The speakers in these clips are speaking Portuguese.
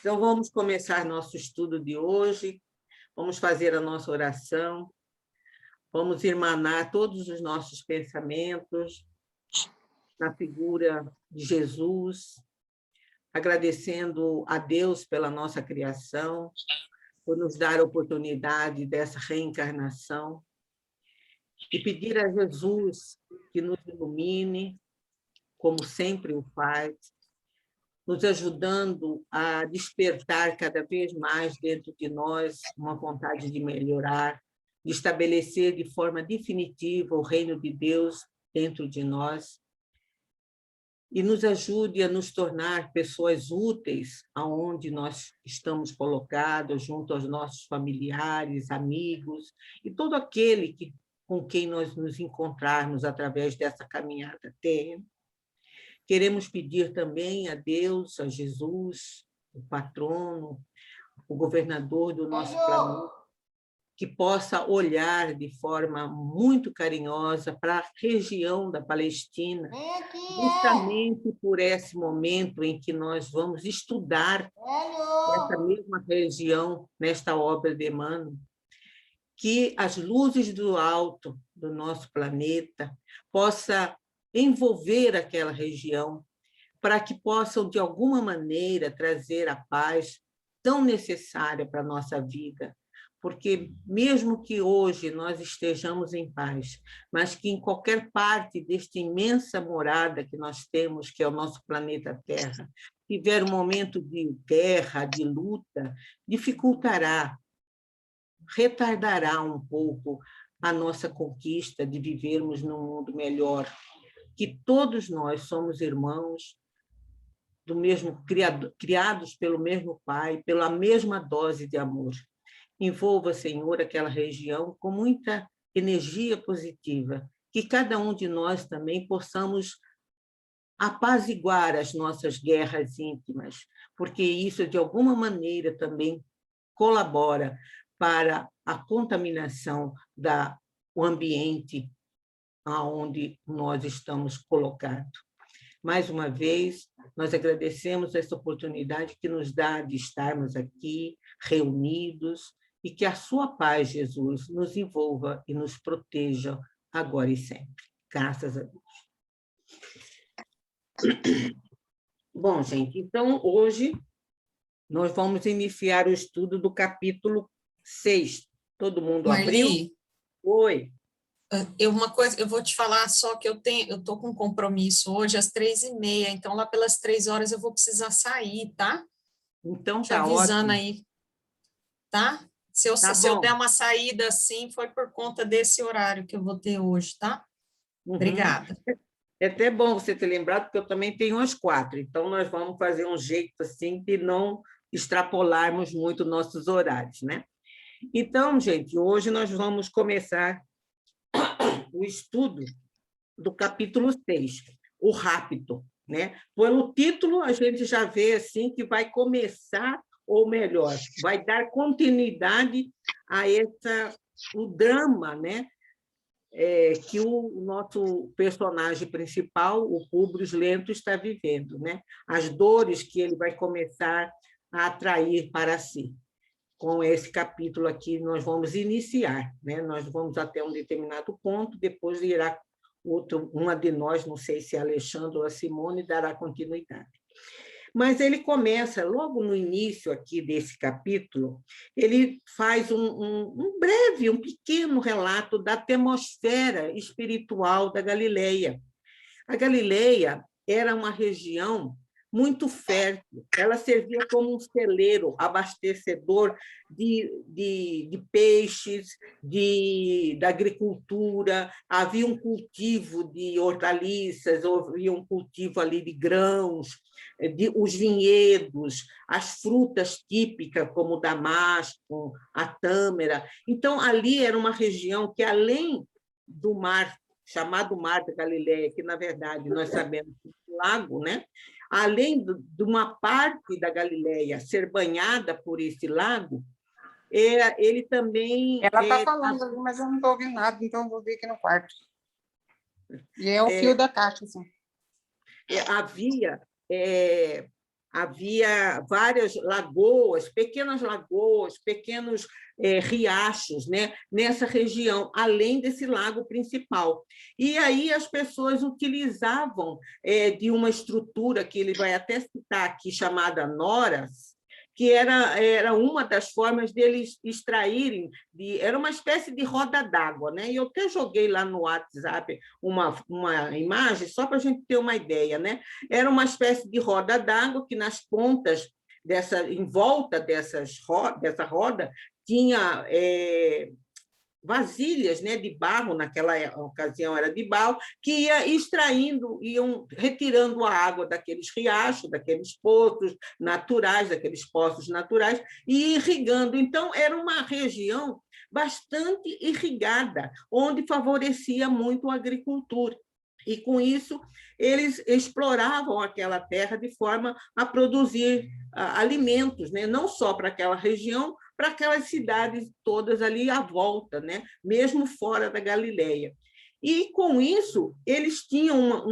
Então, vamos começar nosso estudo de hoje, vamos fazer a nossa oração, vamos irmanar todos os nossos pensamentos na figura de Jesus, agradecendo a Deus pela nossa criação, por nos dar a oportunidade dessa reencarnação, e pedir a Jesus que nos ilumine, como sempre o faz, nos ajudando a despertar cada vez mais dentro de nós uma vontade de melhorar, de estabelecer de forma definitiva o reino de Deus dentro de nós, e nos ajude a nos tornar pessoas úteis aonde nós estamos colocados, junto aos nossos familiares, amigos, e todo aquele com quem nós nos encontrarmos através dessa caminhada terrena. Queremos pedir também a Deus, a Jesus, o patrono, o governador do nosso planeta, que possa olhar de forma muito carinhosa para a região da Palestina, justamente por esse momento em que nós vamos estudar essa mesma região nesta obra de Emmanuel, que as luzes do alto do nosso planeta possa envolver aquela região, para que possam, de alguma maneira, trazer a paz tão necessária para a nossa vida. Porque, mesmo que hoje nós estejamos em paz, mas que em qualquer parte desta imensa morada que nós temos, que é o nosso planeta Terra, tiver um momento de guerra, de luta, dificultará, retardará um pouco a nossa conquista de vivermos num mundo melhor, que todos nós somos irmãos, do mesmo criados pelo mesmo Pai, pela mesma dose de amor. Envolva, Senhor, aquela região com muita energia positiva, que cada um de nós também possamos apaziguar as nossas guerras íntimas, porque isso, de alguma maneira, também colabora para a contaminação do ambiente aonde nós estamos colocados. Mais uma vez, nós agradecemos essa oportunidade que nos dá de estarmos aqui reunidos e que a sua paz, Jesus, nos envolva e nos proteja agora e sempre. Graças a Deus. Bom, gente, então, hoje nós vamos iniciar o estudo do capítulo 6. Todo mundo abriu? Marli, Oi. uma coisa, eu vou te falar só que eu estou com um compromisso hoje às 3h30, então lá pelas 3 horas eu vou precisar sair, tá? Então Te tá avisando ótimo. aí, tá? Se Tá eu bom. der uma saída assim, foi por conta desse horário que eu vou ter hoje, tá? Uhum. Obrigada. É até bom você ter lembrado, porque eu também tenho às 4, então nós vamos fazer um jeito assim de não extrapolarmos muito nossos horários, né? Então, gente, hoje nós vamos começar o estudo do capítulo 6, o rapto, né? Pelo título, a gente já vê assim que vai começar, ou melhor, vai dar continuidade a o drama, né? Que o nosso personagem principal, o Públio Lento, está vivendo, né? As dores que ele vai começar a atrair para si. Com esse capítulo aqui, nós vamos iniciar, né? Nós vamos até um determinado ponto, depois irá uma de nós, não sei se é a Alexandre ou a Simone, dará continuidade. Mas ele começa, logo no início aqui desse capítulo, ele faz um breve, um pequeno relato da atmosfera espiritual da Galileia. A Galileia era uma região muito fértil, ela servia como um celeiro abastecedor de peixes, da agricultura, havia um cultivo de hortaliças, havia um cultivo ali de grãos, os vinhedos, as frutas típicas, como o damasco, a tâmara. Então, ali era uma região que, além do mar, chamado Mar da Galileia, que, na verdade, nós sabemos que é um lago, né? Além de uma parte da Galileia ser banhada por esse lago, ele também... Ela está falando ali, mas eu não estou ouvindo nada, então eu vou vir aqui no quarto. E é o fio da caixa, assim. Havia havia várias lagoas, pequenos riachos, né, nessa região, além desse lago principal. E aí as pessoas utilizavam de uma estrutura que ele vai até citar aqui, chamada noras, que era uma das formas deles extraírem, era uma espécie de roda d'água, né? E eu até joguei lá no WhatsApp uma imagem, só para a gente ter uma ideia, né? Era uma espécie de roda d'água que nas pontas, em volta dessa roda, tinha vasilhas, né, de barro, naquela ocasião era de barro, que ia extraindo, iam retirando a água daqueles riachos, daqueles poços naturais, e irrigando. Então, era uma região bastante irrigada, onde favorecia muito a agricultura. E, com isso, eles exploravam aquela terra de forma a produzir alimentos, né? Não só para aquela região, para aquelas cidades todas ali à volta, né? Mesmo fora da Galileia. E, com isso, eles tinham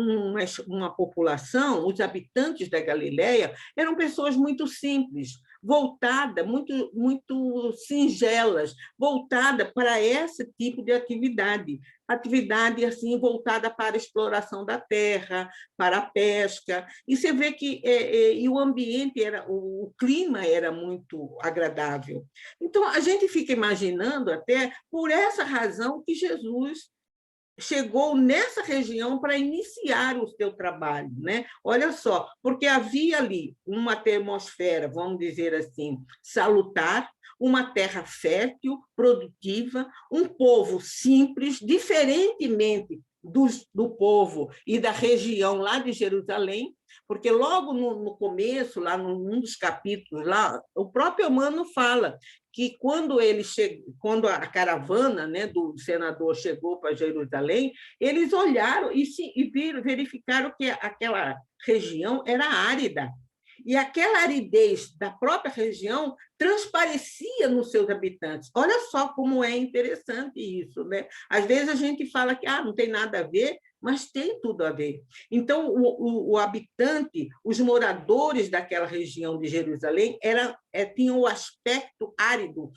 uma população, os habitantes da Galileia eram pessoas muito simples, voltadas, muito singelas, voltada para esse tipo de atividade assim voltada para a exploração da terra, para a pesca. E você vê que e o ambiente o clima era muito agradável. Então a gente fica imaginando até por essa razão que Jesus chegou nessa região para iniciar o seu trabalho, né? Olha só, porque havia ali uma atmosfera, vamos dizer assim, salutar, uma terra fértil, produtiva, um povo simples, diferentemente do povo e da região lá de Jerusalém, porque logo no começo, lá num dos capítulos, lá, o próprio Emmanuel fala que quando a caravana, né, do senador chegou para Jerusalém, eles olharam e verificaram que aquela região era árida. E aquela aridez da própria região transparecia nos seus habitantes. Olha só como é interessante isso, né? Às vezes a gente fala que não tem nada a ver, mas tem tudo a ver. Então, o habitante, os moradores daquela região de Jerusalém tinham o aspecto árido,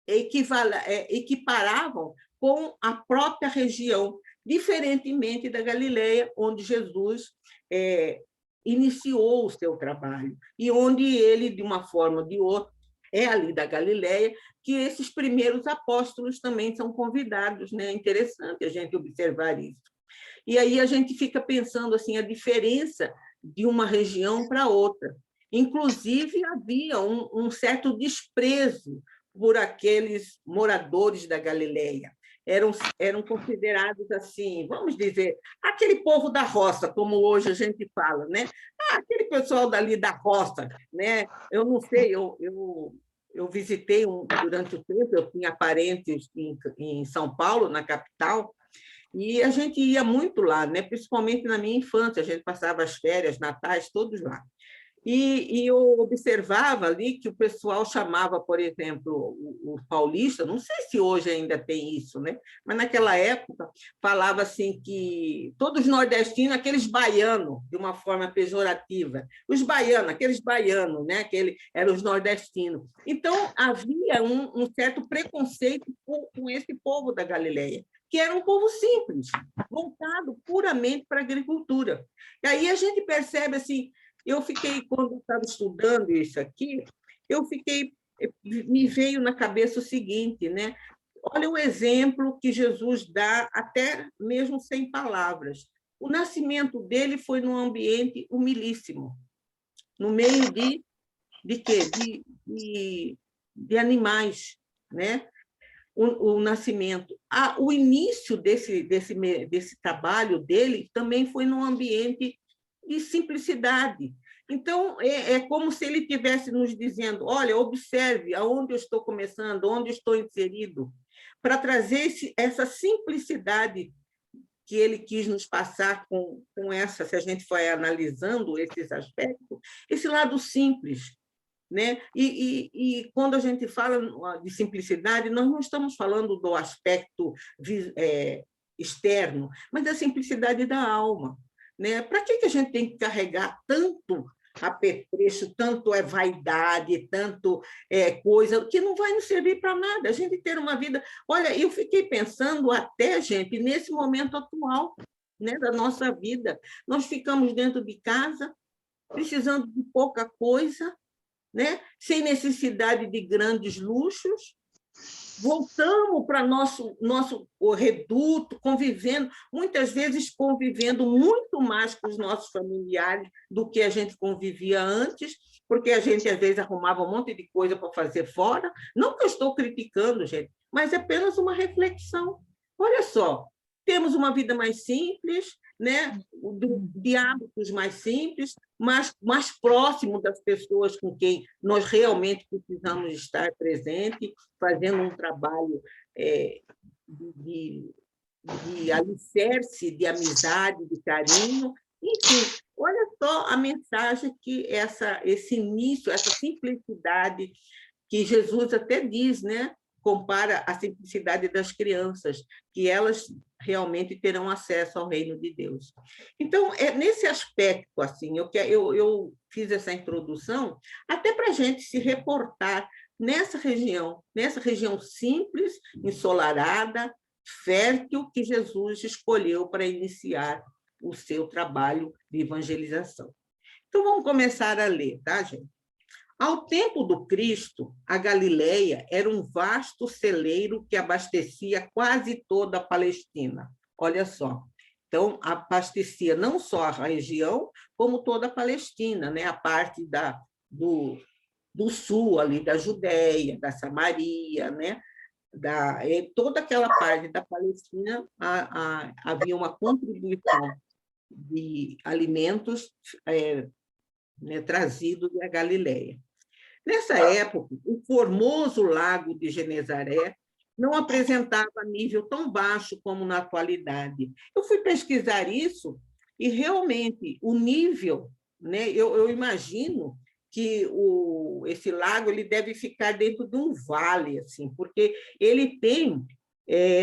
equiparavam com a própria região, diferentemente da Galileia, onde Jesus iniciou o seu trabalho, e onde ele, de uma forma ou de outra, ali da Galileia, que esses primeiros apóstolos também são convidados, né? É interessante a gente observar isso. E aí a gente fica pensando assim, a diferença de uma região para outra. Inclusive, havia um certo desprezo por aqueles moradores da Galileia. Eram considerados assim, vamos dizer, aquele povo da roça, como hoje a gente fala, né? Aquele pessoal dali da roça, né? Eu não sei, eu visitei durante o tempo, eu tinha parentes em São Paulo, na capital, e a gente ia muito lá, né? Principalmente na minha infância, a gente passava as férias, natais, todos lá. E eu observava ali que o pessoal chamava, por exemplo, o paulista, não sei se hoje ainda tem isso, né? Mas naquela época falava assim que todos os nordestinos, aqueles baianos, de uma forma pejorativa, os baianos, aqueles baianos, né? Eram os nordestinos. Então, havia um certo preconceito com esse povo da Galileia, que era um povo simples, voltado puramente para a agricultura. E aí a gente percebe assim, quando eu estava estudando isso aqui, me veio na cabeça o seguinte, né? Olha o exemplo que Jesus dá, até mesmo sem palavras. O nascimento dele foi num ambiente humilíssimo, no meio de quê? De animais, né? O nascimento. O início desse trabalho dele também foi num ambiente de simplicidade. Então, é como se ele estivesse nos dizendo, olha, observe aonde eu estou começando, onde eu estou inserido, para trazer essa simplicidade que ele quis nos passar com essa, se a gente for analisando esses aspectos, esse lado simples, né? E quando a gente fala de simplicidade, nós não estamos falando do aspecto externo, mas da simplicidade da alma, né? Para que a gente tem que carregar tanto apetrecho, tanto é vaidade, tanto é coisa, que não vai nos servir para nada. A gente ter uma vida... Olha, eu fiquei pensando até, gente, nesse momento atual, né, da nossa vida. Nós ficamos dentro de casa, precisando de pouca coisa, né, sem necessidade de grandes luxos, voltamos para nosso reduto, convivendo, muitas vezes convivendo muito mais com os nossos familiares do que a gente convivia antes, porque a gente, às vezes, arrumava um monte de coisa para fazer fora. Não que eu estou criticando, gente, mas é apenas uma reflexão. Olha só, temos uma vida mais simples, né? De hábitos mais simples, mais próximo das pessoas com quem nós realmente precisamos estar presente, fazendo um trabalho de alicerce, de amizade, de carinho. Enfim, olha só a mensagem que esse início, essa simplicidade que Jesus até diz, né? Compara a simplicidade das crianças, que elas realmente terão acesso ao reino de Deus. Então, nesse aspecto, assim, eu fiz essa introdução até para a gente se reportar nessa região simples, ensolarada, fértil, que Jesus escolheu para iniciar o seu trabalho de evangelização. Então, vamos começar a ler, tá, gente? Ao tempo do Cristo, a Galileia era um vasto celeiro que abastecia quase toda a Palestina. Olha só. Então, abastecia não só a região, como toda a Palestina, né? A parte do sul, ali da Judéia, da Samaria, né? Toda aquela parte da Palestina havia uma contribuição de alimentos né, trazidos da Galileia. Nessa época, o formoso lago de Genezaré não apresentava nível tão baixo como na atualidade. Eu fui pesquisar isso e, realmente, o nível, né, eu imagino que esse lago ele deve ficar dentro de um vale, assim, porque ele tem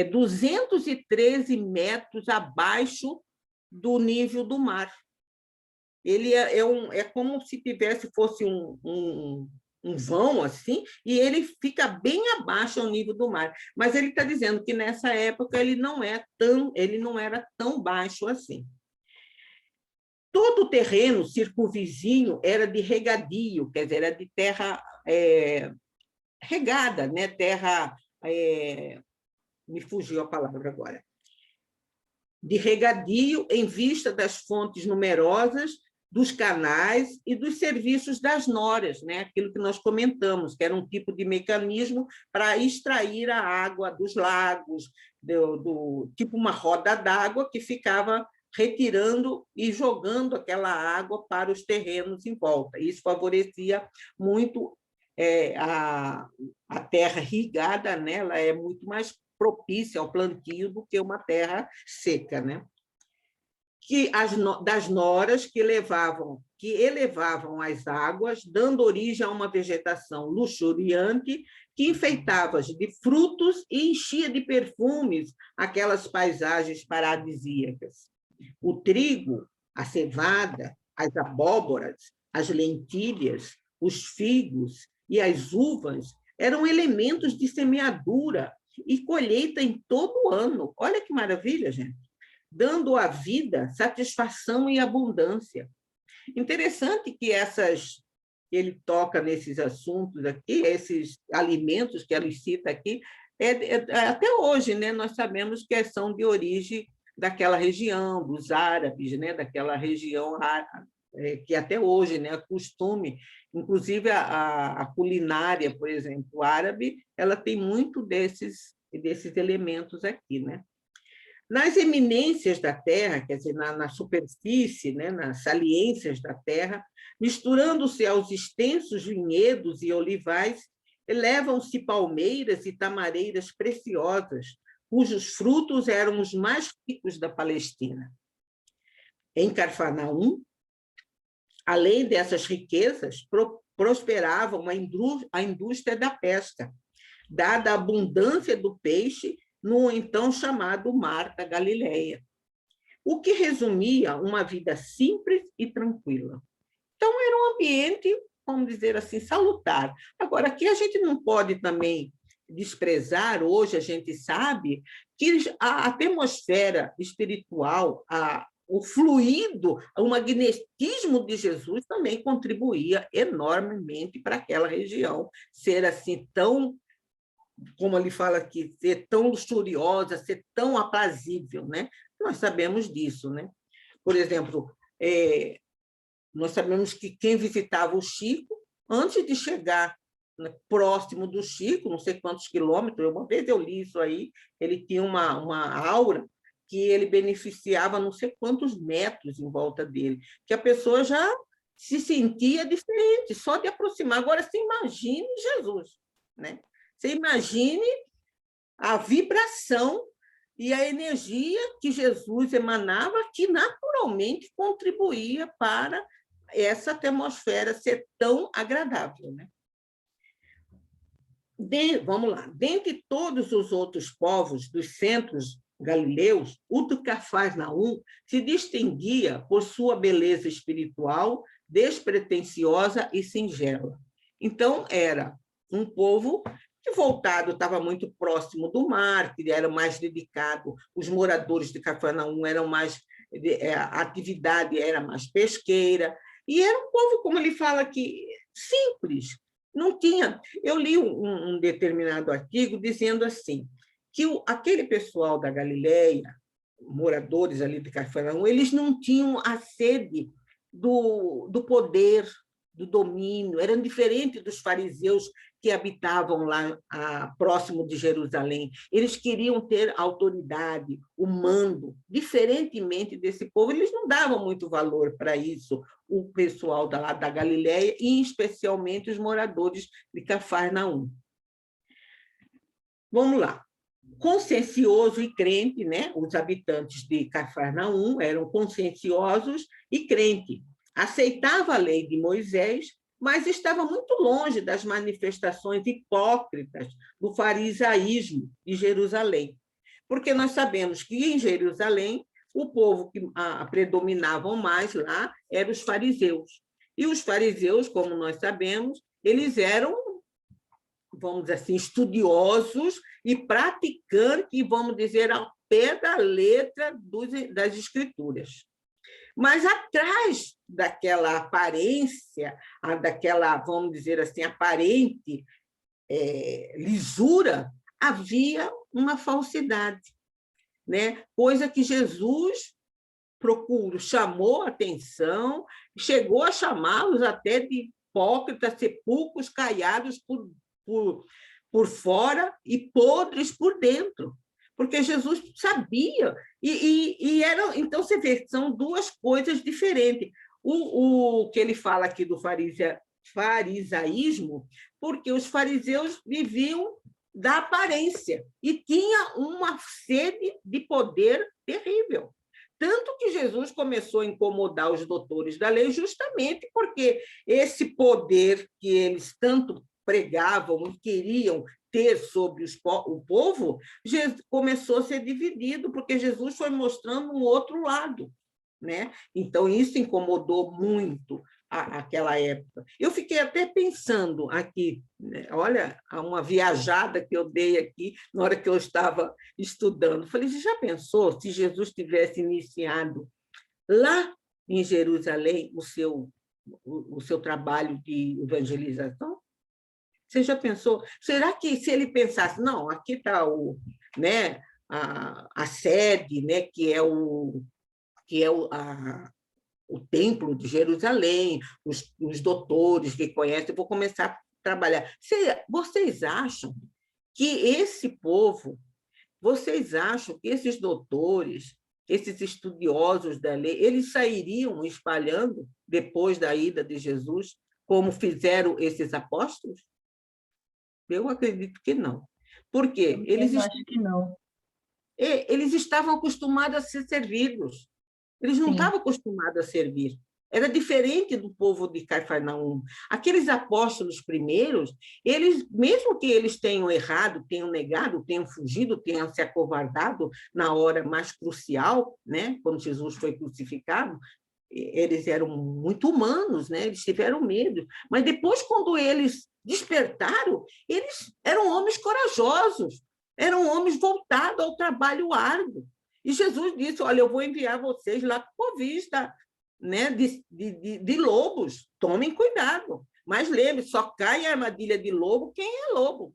213 metros abaixo do nível do mar. Ele é como se fosse um vão assim, e ele fica bem abaixo ao nível do mar. Mas ele está dizendo que nessa época ele não era tão baixo assim. Todo o terreno circunvizinho era de regadio, quer dizer, era de terra regada, né? Terra, me fugiu a palavra agora, de regadio em vista das fontes numerosas, dos canais e dos serviços das noras, né? Aquilo que nós comentamos, que era um tipo de mecanismo para extrair a água dos lagos, tipo uma roda d'água que ficava retirando e jogando aquela água para os terrenos em volta. Isso favorecia muito a terra irrigada, né? Ela é muito mais propícia ao plantio do que uma terra seca, né? Das noras que elevavam as águas, dando origem a uma vegetação luxuriante que enfeitava de frutos e enchia de perfumes aquelas paisagens paradisíacas. O trigo, a cevada, as abóboras, as lentilhas, os figos e as uvas eram elementos de semeadura e colheita em todo o ano. Olha que maravilha, gente! Dando à vida satisfação e abundância. Interessante que ele toca nesses assuntos aqui, esses alimentos que ele cita aqui, até hoje, né, nós sabemos que são de origem daquela região, dos árabes, né, daquela região que até hoje, né, costume, inclusive a culinária, por exemplo, árabe, ela tem muito desses elementos aqui, né? Nas eminências da terra, quer dizer, na superfície, né, nas saliências da terra, misturando-se aos extensos vinhedos e olivais, elevam-se palmeiras e tamareiras preciosas, cujos frutos eram os mais ricos da Palestina. Em Cafarnaum, além dessas riquezas, prosperava a indústria da pesca, dada a abundância do peixe no então chamado Mar da Galileia, o que resumia uma vida simples e tranquila. Então, era um ambiente, vamos dizer assim, salutar. Agora, aqui a gente não pode também desprezar, hoje a gente sabe que a atmosfera espiritual, o fluido, o magnetismo de Jesus também contribuía enormemente para aquela região ser assim tão, como ele fala aqui, ser tão luxuriosa, ser tão aprazível, né? Nós sabemos disso, né? Por exemplo, nós sabemos que quem visitava o Chico, antes de chegar, né, próximo do Chico, não sei quantos quilômetros, uma vez eu li isso aí, ele tinha uma aura que ele beneficiava não sei quantos metros em volta dele, que a pessoa já se sentia diferente, só de aproximar. Agora, você imagine Jesus, né? Você imagine a vibração e a energia que Jesus emanava, que naturalmente contribuía para essa atmosfera ser tão agradável, né? Vamos lá. Dentre todos os outros povos dos centros galileus, o do Cafarnaum se distinguia por sua beleza espiritual, despretensiosa e singela. Então, era um povo que voltado, estava muito próximo do mar, que era mais dedicado, os moradores de Cafarnaum eram mais, a atividade era mais pesqueira, e era um povo, como ele fala aqui, simples. Não tinha. Eu li um determinado artigo dizendo assim, que aquele pessoal da Galileia, moradores ali de Cafarnaum, eles não tinham a sede do poder, do domínio, eram diferentes dos fariseus que habitavam lá próximo de Jerusalém. Eles queriam ter autoridade, o mando, diferentemente desse povo. Eles não davam muito valor para isso, o pessoal da Galileia, e especialmente os moradores de Cafarnaum. Vamos lá. Consciencioso e crente, né? Os habitantes de Cafarnaum eram conscienciosos e crente. Aceitava a lei de Moisés, mas estava muito longe das manifestações hipócritas do farisaísmo de Jerusalém. Porque nós sabemos que em Jerusalém o povo que predominavam mais lá eram os fariseus. E os fariseus, como nós sabemos, eles eram, vamos dizer assim, estudiosos e praticantes, vamos dizer, ao pé da letra das escrituras. Mas atrás daquela aparência, daquela, vamos dizer assim, aparente lisura, havia uma falsidade, né? Coisa que Jesus chamou a atenção, chegou a chamá-los até de hipócritas, sepulcros caiados por fora e podres por dentro, porque Jesus sabia, então você vê, são duas coisas diferentes. O que ele fala aqui do farisaísmo, porque os fariseus viviam da aparência e tinha uma sede de poder terrível. Tanto que Jesus começou a incomodar os doutores da lei justamente porque esse poder que eles tanto pregavam e queriam ter sobre o povo, começou a ser dividido, porque Jesus foi mostrando um outro lado, né? Então, isso incomodou muito aquela época. Eu fiquei até pensando aqui, né? Olha, uma viajada que eu dei aqui na hora que eu estava estudando. Falei, você já pensou se Jesus tivesse iniciado lá em Jerusalém o seu trabalho de evangelização? Você já pensou? Será que se ele pensasse, não, aqui está né, a sede, né, que é o templo de Jerusalém, os doutores que conhecem, eu vou começar a trabalhar. Vocês acham que esse povo, vocês acham que esses doutores, esses estudiosos da lei, eles sairiam espalhando depois da ida de Jesus, como fizeram esses apóstolos? Eu acredito que não. Por quê? Eu acho que não. Eles estavam acostumados a ser servidos. Eles não estavam acostumados a servir. Era diferente do povo de Cafarnaum. Aqueles apóstolos primeiros, eles, mesmo que eles tenham errado, tenham negado, tenham fugido, tenham se acovardado na hora mais crucial, né, quando Jesus foi crucificado, eles eram muito humanos, né? Eles tiveram medo, mas depois, quando eles despertaram, eles eram homens corajosos, eram homens voltados ao trabalho árduo. E Jesus disse, olha, eu vou enviar vocês lá com covis, né, de lobos, tomem cuidado. Mas lembre, só cai a armadilha de lobo quem é lobo.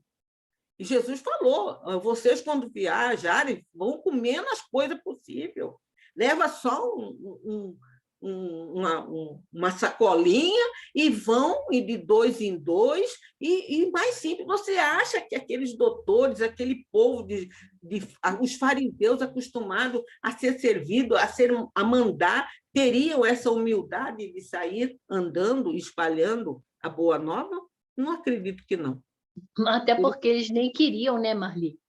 E Jesus falou, vocês quando viajarem, vão com menos coisa possível. Leva só uma sacolinha e vão e de 2 em 2, e mais simples. Você acha que aqueles doutores, aquele povo, os fariseus acostumados a ser servido, a mandar, teriam essa humildade de sair andando, espalhando a boa nova? Não acredito que não. Até porque eles nem queriam, né, Marli?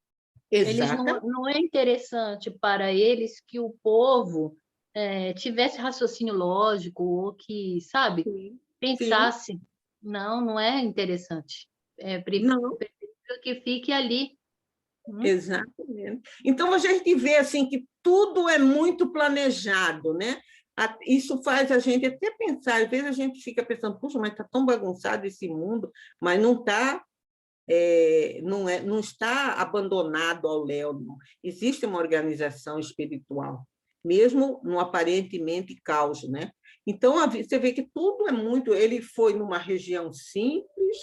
Não é interessante para eles que o povo tivesse raciocínio lógico ou que, sabe, pensasse. Sim. Não é interessante. Prefiro que fique ali. Exatamente. Então, a gente vê assim, que tudo é muito planejado, né? Isso faz a gente até pensar, às vezes a gente fica pensando, puxa, mas está tão bagunçado esse mundo, mas não está... não está abandonado ao léu, não. Existe uma organização espiritual, mesmo no aparentemente caos, né? Então, você vê que tudo é muito... Ele foi numa região simples,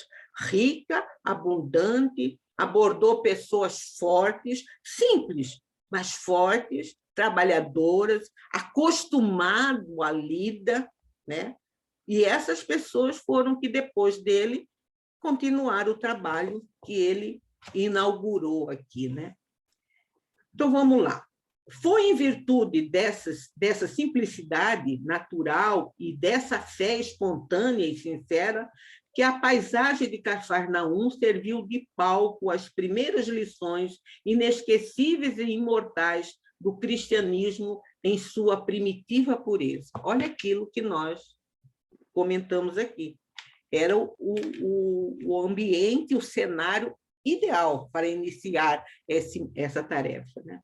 rica, abundante, abordou pessoas fortes, simples, mas fortes, trabalhadoras, acostumado à lida, né? E essas pessoas foram que, depois dele, continuar o trabalho que ele inaugurou aqui, né? Então, vamos lá. Foi em virtude dessa simplicidade natural e dessa fé espontânea e sincera que a paisagem de Cafarnaum serviu de palco às primeiras lições inesquecíveis e imortais do cristianismo em sua primitiva pureza. Olha aquilo que nós comentamos aqui. Era o ambiente, o cenário ideal para iniciar essa tarefa, né?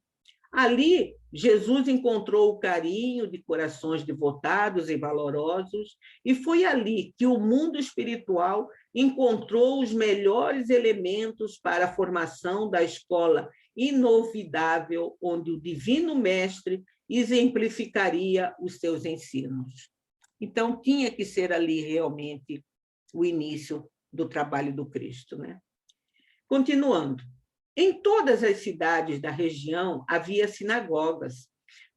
Ali, Jesus encontrou o carinho de corações devotados e valorosos, e foi ali que o mundo espiritual encontrou os melhores elementos para a formação da escola inovidável, onde o Divino Mestre exemplificaria os seus ensinos. Então, tinha que ser ali realmente o início do trabalho do Cristo, né? Continuando. Em todas as cidades da região havia sinagogas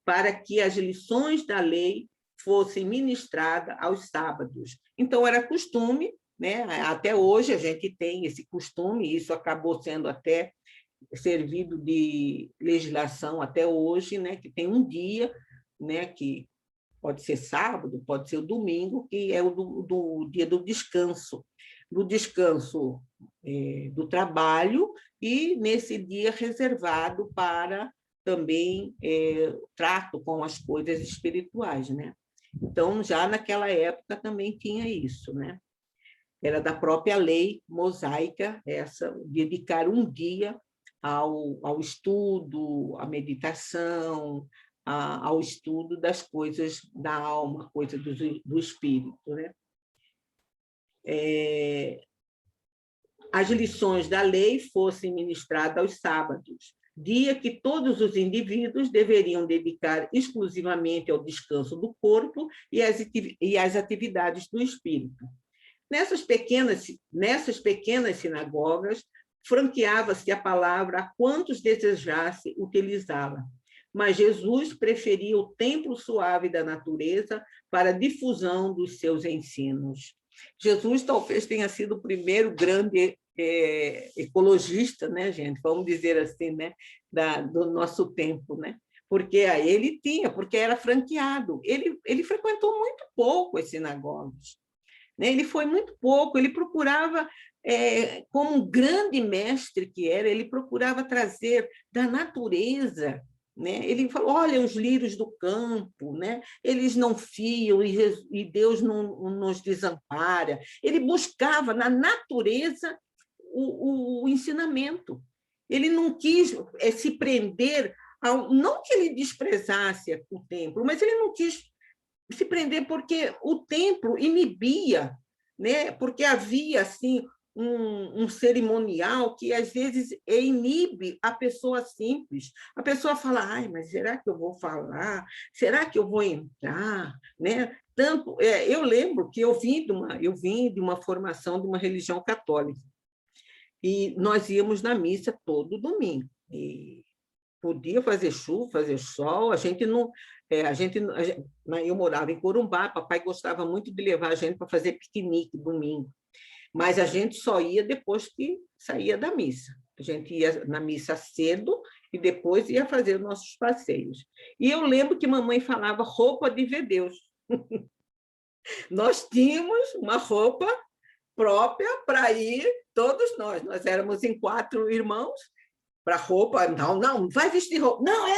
para que as lições da lei fossem ministradas aos sábados. Então, era costume, né? Até hoje a gente tem esse costume, isso acabou sendo até servido de legislação até hoje, né? Que tem um dia, né? Que pode ser sábado, pode ser o domingo, que é do dia do descanso do trabalho, e nesse dia reservado para também trato com as coisas espirituais, né? Então, já naquela época também tinha isso, né? Era da própria lei mosaica, dedicar um dia ao estudo, à meditação, ao estudo das coisas da alma, coisas do espírito, né? As lições da lei fossem ministradas aos sábados, dia que todos os indivíduos deveriam dedicar exclusivamente ao descanso do corpo e às atividades do espírito. Nessas pequenas sinagogas, franqueava-se a palavra a quantos desejasse utilizá-la, mas Jesus preferia o templo suave da natureza para a difusão dos seus ensinos. Jesus talvez tenha sido o primeiro grande ecologista, né, gente? Vamos dizer assim, né, do nosso tempo, né? Porque porque era franqueado. Ele frequentou muito pouco as sinagogas, né? Ele foi muito pouco, ele procurava, como um grande mestre que era, ele procurava trazer da natureza, né? Ele falou, olha, os lírios do campo, né? Eles não fiam e Deus não nos desampara. Ele buscava na natureza o ensinamento. Ele não quis se prender não que ele desprezasse o templo, mas ele não quis se prender porque o templo inibia, né? Porque havia assim um cerimonial que às vezes inibe a pessoa simples. A pessoa fala: ai, mas será que eu vou falar? Será que eu vou entrar? Né? Tanto, eu lembro que eu vim de uma formação de uma religião católica e nós íamos na missa todo domingo. E podia fazer chuva, fazer sol, a gente não... eu morava em Corumbá, papai gostava muito de levar a gente para fazer piquenique domingo, mas a gente só ia depois que saía da missa. A gente ia na missa cedo e depois ia fazer os nossos passeios. E eu lembro que mamãe falava roupa de ver Deus. Nós tínhamos uma roupa própria para ir, todos nós éramos em 4 irmãos, para roupa, não vai vestir roupa. Não,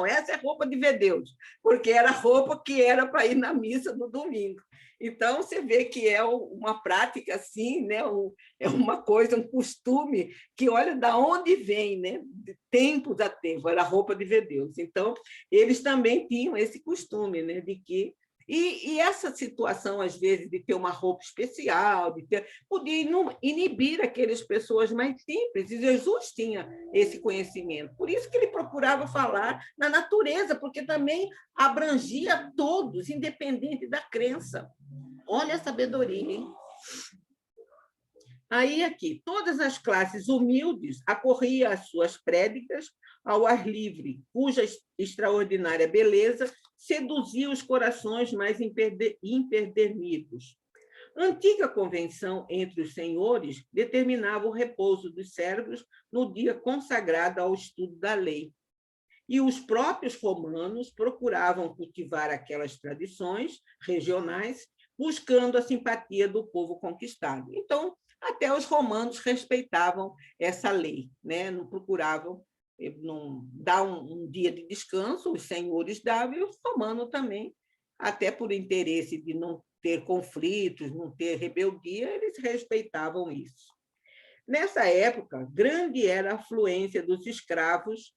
essa é roupa de ver Deus, porque era roupa que era para ir na missa no domingo. Então, você vê que é uma prática assim, né? É uma coisa, um costume que, olha, da onde vem, né? De tempos a tempo, era a roupa de ver Deus. Então, eles também tinham esse costume, né? De que... E essa situação, às vezes, de ter uma roupa especial, podia inibir aquelas pessoas mais simples, e Jesus tinha esse conhecimento. Por isso que ele procurava falar na natureza, porque também abrangia todos, independente da crença. Olha a sabedoria, hein? Aí, aqui, todas as classes humildes acorriam às suas prédicas ao ar livre, cuja extraordinária beleza seduzia os corações mais empedernidos. A antiga convenção entre os senhores determinava o repouso dos servos no dia consagrado ao estudo da lei. E os próprios romanos procuravam cultivar aquelas tradições regionais, buscando a simpatia do povo conquistado. Então, até os romanos respeitavam essa lei, né? Não procuravam não dar um dia de descanso, os senhores davam, e os romanos também, até por interesse de não ter conflitos, não ter rebeldia, eles respeitavam isso. Nessa época, grande era a afluência dos escravos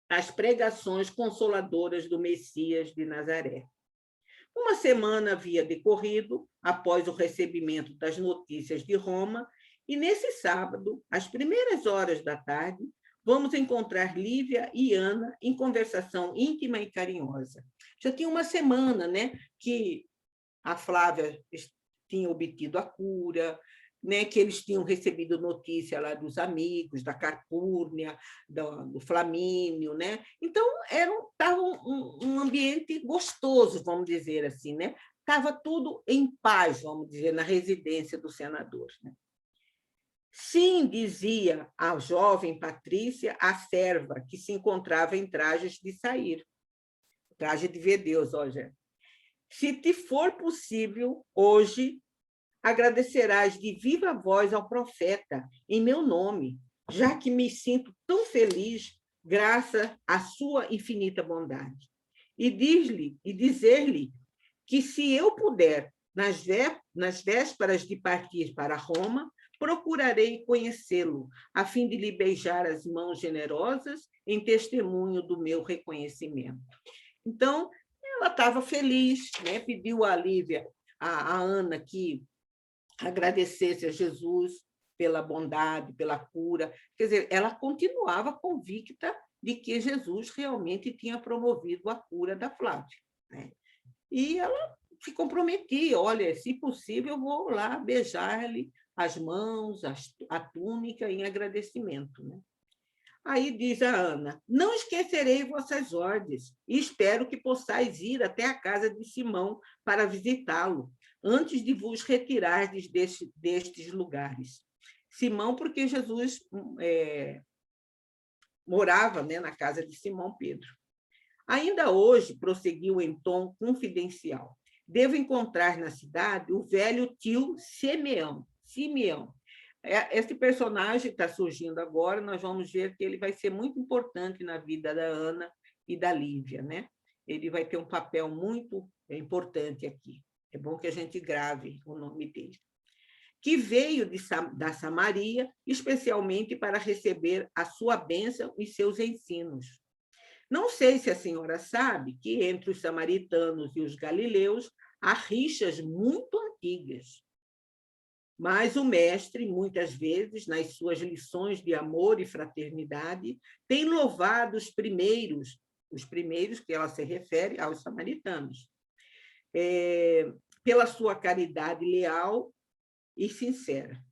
às pregações consoladoras do Messias de Nazaré. Uma semana havia decorrido após o recebimento das notícias de Roma, e nesse sábado, às primeiras horas da tarde, vamos encontrar Lívia e Ana em conversação íntima e carinhosa. Já tinha uma semana, né, que a Flávia tinha obtido a cura, né, que eles tinham recebido notícia lá dos amigos, da Carpúrnia, do Flamínio, né? Então, estava um ambiente gostoso, vamos dizer assim, né? Estava tudo em paz, vamos dizer, na residência do senador, né? Sim, dizia a jovem Patrícia, a serva, que se encontrava em trajes de sair. Traje de ver Deus, olha. Se te for possível, hoje, agradecerás de viva voz ao profeta, em meu nome, já que me sinto tão feliz, graças à sua infinita bondade. E dizer-lhe que, se eu puder, nas vésperas de partir para Roma, procurarei conhecê-lo, a fim de lhe beijar as mãos generosas em testemunho do meu reconhecimento. Então, ela estava feliz, né? Pediu a Lívia, a Ana, que agradecesse a Jesus pela bondade, pela cura. Quer dizer, ela continuava convicta de que Jesus realmente tinha promovido a cura da Flávia, né? E ela se comprometia: olha, se possível, eu vou lá beijar-lhe as mãos, a túnica, em agradecimento, né? Aí diz a Ana: não esquecerei vossas ordens e espero que possais ir até a casa de Simão para visitá-lo, antes de vos retirardes destes lugares. Simão, porque Jesus morava, né, na casa de Simão Pedro. Ainda hoje, prosseguiu em tom confidencial, devo encontrar na cidade o velho tio Simeão. Esse personagem está surgindo agora, nós vamos ver que ele vai ser muito importante na vida da Ana e da Lívia, né? Ele vai ter um papel muito importante aqui. É bom que a gente grave o nome dele. Que veio da Samaria, especialmente para receber a sua bênção e seus ensinos. Não sei se a senhora sabe que entre os samaritanos e os galileus há rixas muito antigas. Mas o mestre, muitas vezes, nas suas lições de amor e fraternidade, tem louvado os primeiros que ela se refere aos samaritanos, pela sua caridade leal e sincera.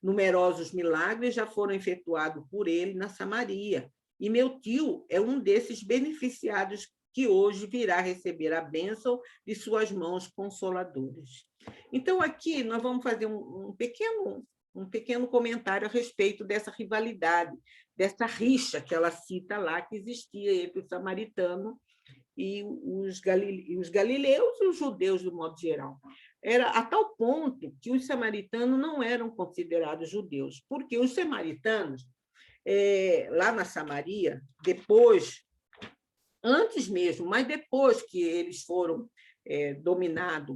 Numerosos milagres já foram efetuados por ele na Samaria, e meu tio é um desses beneficiados que hoje virá receber a bênção de suas mãos consoladoras. Então, aqui nós vamos fazer um pequeno comentário a respeito dessa rivalidade, dessa rixa que ela cita lá, que existia entre o samaritano e os galileus e os judeus, de modo geral. Era a tal ponto que os samaritanos não eram considerados judeus, porque os samaritanos, lá na Samaria, antes mesmo, mas depois que eles foram dominados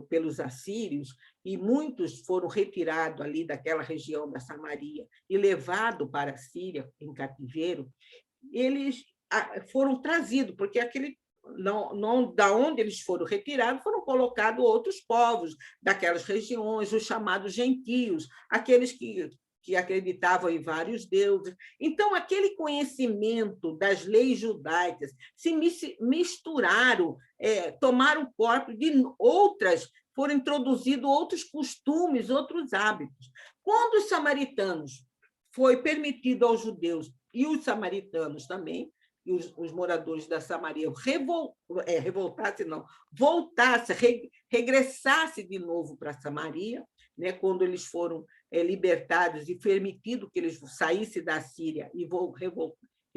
pelos assírios, e muitos foram retirados ali daquela região da Samaria e levados para a Síria em cativeiro, eles foram trazidos, porque da onde eles foram retirados, foram colocados outros povos daquelas regiões, os chamados gentios, aqueles que acreditavam em vários deuses. Então, aquele conhecimento das leis judaicas se misturaram, tomaram corpo de outras, foram introduzidos outros costumes, outros hábitos. Quando os samaritanos foi permitido aos judeus, e os samaritanos também, e os moradores da Samaria regressassem de novo para Samaria, né, quando eles foram libertados e permitido que eles saíssem da Síria e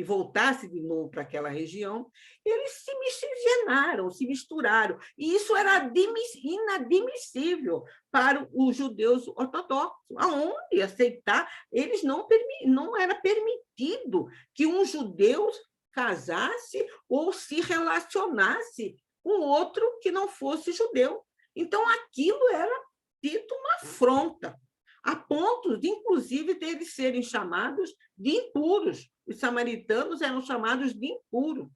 voltassem de novo para aquela região, eles se miscigenaram, se misturaram. E isso era inadmissível para os judeus ortodoxos, aonde aceitar, eles não era permitido que um judeu casasse ou se relacionasse com outro que não fosse judeu. Então, aquilo era dito uma afronta, a ponto de, inclusive, deles serem chamados de impuros. Os samaritanos eram chamados de impuros.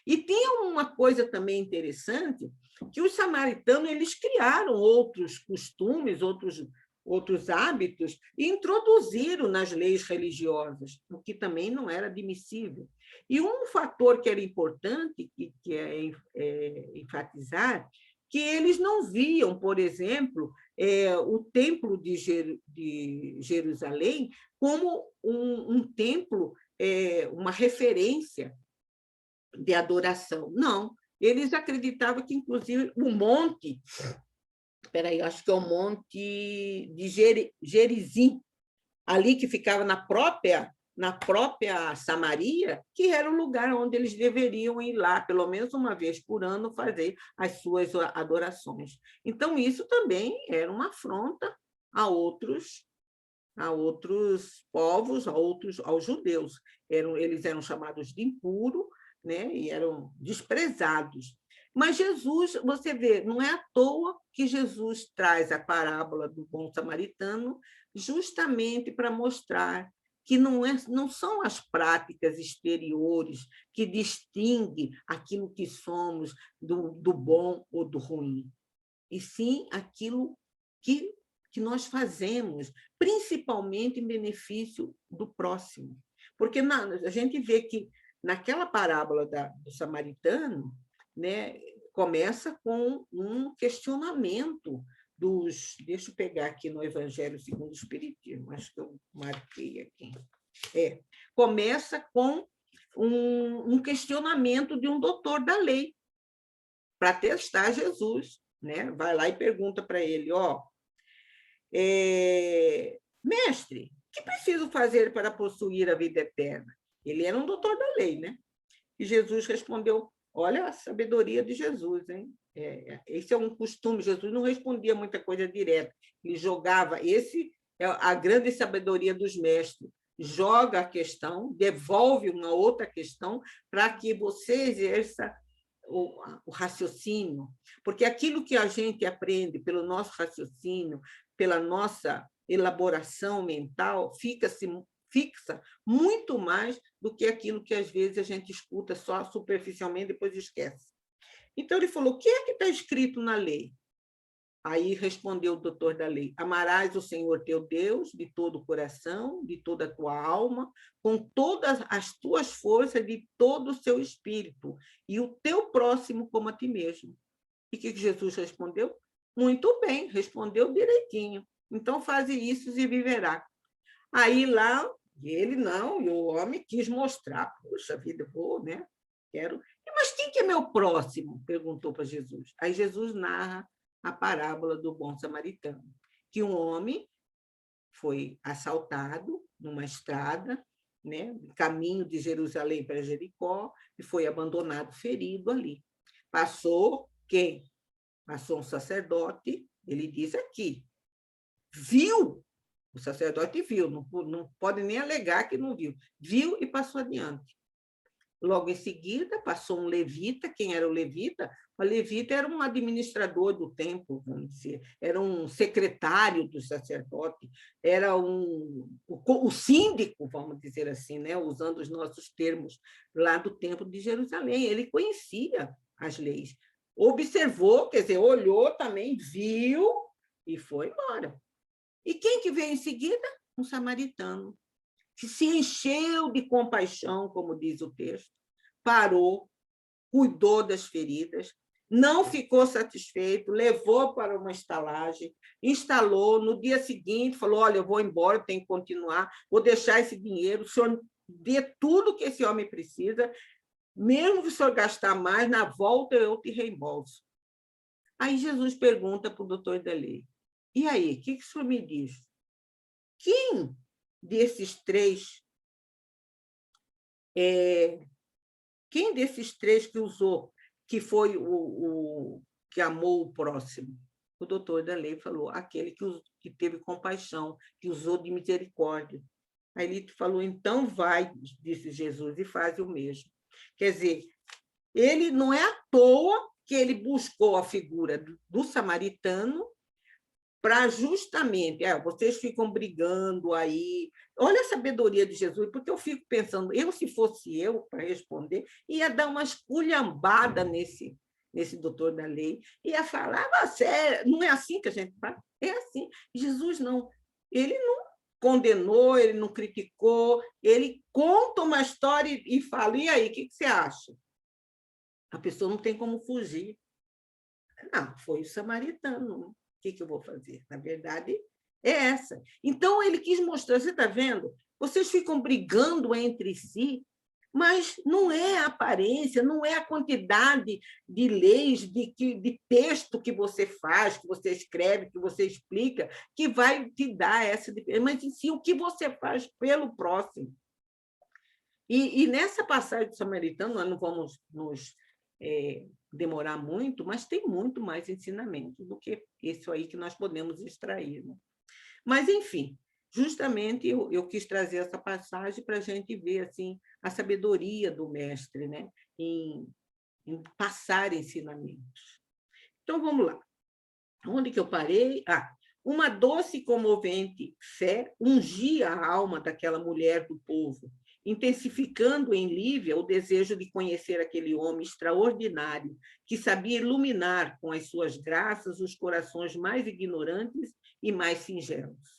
E tinha uma coisa também interessante, que os samaritanos eles criaram outros costumes, outros hábitos, e introduziram nas leis religiosas, o que também não era admissível. E um fator que era importante, que é enfatizar, que eles não viam, por exemplo, o Templo de Jerusalém como um templo, uma referência de adoração. Não, eles acreditavam que, inclusive, o monte, acho que é o Monte de Gerizim, ali que ficava na própria Samaria, que era o lugar onde eles deveriam ir lá, pelo menos uma vez por ano, fazer as suas adorações. Então, isso também era uma afronta a outros povos, aos judeus. Eles eram chamados de impuro, né, e eram desprezados. Mas Jesus, você vê, não é à toa que Jesus traz a parábola do bom samaritano justamente para mostrar que não são as práticas exteriores que distinguem aquilo que somos do bom ou do ruim, e sim aquilo que nós fazemos, principalmente em benefício do próximo. Porque a gente vê que naquela parábola do samaritano, né, começa com um questionamento deixa eu pegar aqui no Evangelho segundo o Espiritismo, acho que eu marquei aqui. Começa com um questionamento de um doutor da lei para testar Jesus, né? Vai lá e pergunta para ele, mestre, o que preciso fazer para possuir a vida eterna? Ele era um doutor da lei, né? E Jesus respondeu, olha a sabedoria de Jesus, hein? Esse é um costume, Jesus não respondia muita coisa direta, ele jogava, esse é a grande sabedoria dos mestres, joga a questão, devolve uma outra questão para que você exerça o raciocínio, porque aquilo que a gente aprende pelo nosso raciocínio, pela nossa elaboração mental, fica fixa muito mais do que aquilo que, às vezes, a gente escuta só superficialmente e depois esquece. Então, ele falou, o que é que está escrito na lei? Aí respondeu o doutor da lei, amarás o Senhor teu Deus de todo o coração, de toda a tua alma, com todas as tuas forças, de todo o seu espírito, e o teu próximo como a ti mesmo. E o que Jesus respondeu? Muito bem, respondeu direitinho. Então, faze isso e viverá. Aí lá, ele não, e o homem quis mostrar, puxa vida, eu vou, né? Quero. Mas quem que é meu próximo? Perguntou para Jesus. Aí Jesus narra a parábola do bom samaritano, que um homem foi assaltado numa estrada, né, caminho de Jerusalém para Jericó, e foi abandonado ferido ali. Passou quem? Passou um sacerdote, ele diz aqui, viu, o sacerdote viu, não pode nem alegar que não viu, viu e passou adiante. Logo em seguida, passou um levita. Quem era o levita? O levita era um administrador do templo, vamos dizer, era um secretário do sacerdote, era o síndico, vamos dizer assim, né? Usando os nossos termos lá do templo de Jerusalém. Ele conhecia as leis, observou, quer dizer, olhou também, viu e foi embora. E quem que veio em seguida? Um samaritano, que se encheu de compaixão, como diz o texto, parou, cuidou das feridas, não ficou satisfeito, levou para uma estalagem, instalou, no dia seguinte falou, olha, eu vou embora, tenho que continuar, vou deixar esse dinheiro, o senhor dê tudo que esse homem precisa, mesmo que o senhor gastar mais, na volta eu te reembolso. Aí Jesus pergunta para o doutor da lei, e aí, o que o senhor me diz? Quem desses três que usou, que foi o que amou o próximo? O doutor da lei falou, aquele que teve compaixão, que usou de misericórdia. Aí ele falou, então vai, disse Jesus, e faz o mesmo. Quer dizer, ele não é à toa que ele buscou a figura do samaritano para justamente, vocês ficam brigando aí. Olha a sabedoria de Jesus, porque eu fico pensando, se fosse eu para responder, ia dar uma esculhambada nesse doutor da lei, ia falar, você não é assim que a gente faz? É assim. Jesus não, ele não condenou, ele não criticou, ele conta uma história e fala, e aí, o que você acha? A pessoa não tem como fugir. Não, foi o samaritano. O que eu vou fazer? Na verdade, é essa. Então, ele quis mostrar, você está vendo? Vocês ficam brigando entre si, mas não é a aparência, não é a quantidade de leis, de texto que você faz, que você escreve, que você explica, que vai te dar essa diferença, mas em si o que você faz pelo próximo. E nessa passagem do samaritano, nós não vamos nos demorar muito, mas tem muito mais ensinamento do que isso aí que nós podemos extrair, né? Mas, enfim, justamente eu quis trazer essa passagem para a gente ver assim, a sabedoria do mestre, né? em passar ensinamentos. Então, vamos lá. Onde que eu parei? Uma doce e comovente fé ungia a alma daquela mulher do povo, intensificando em Lívia o desejo de conhecer aquele homem extraordinário, que sabia iluminar com as suas graças os corações mais ignorantes e mais singelos.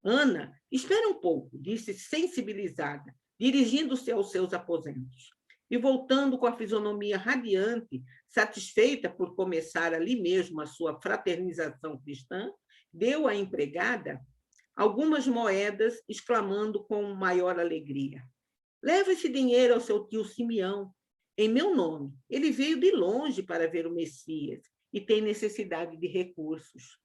Ana, espere um pouco, disse sensibilizada, dirigindo-se aos seus aposentos. E voltando com a fisionomia radiante, satisfeita por começar ali mesmo a sua fraternização cristã, deu à empregada algumas moedas, exclamando com maior alegria, leva esse dinheiro ao seu tio Simeão, em meu nome. Ele veio de longe para ver o Messias e tem necessidade de recursos.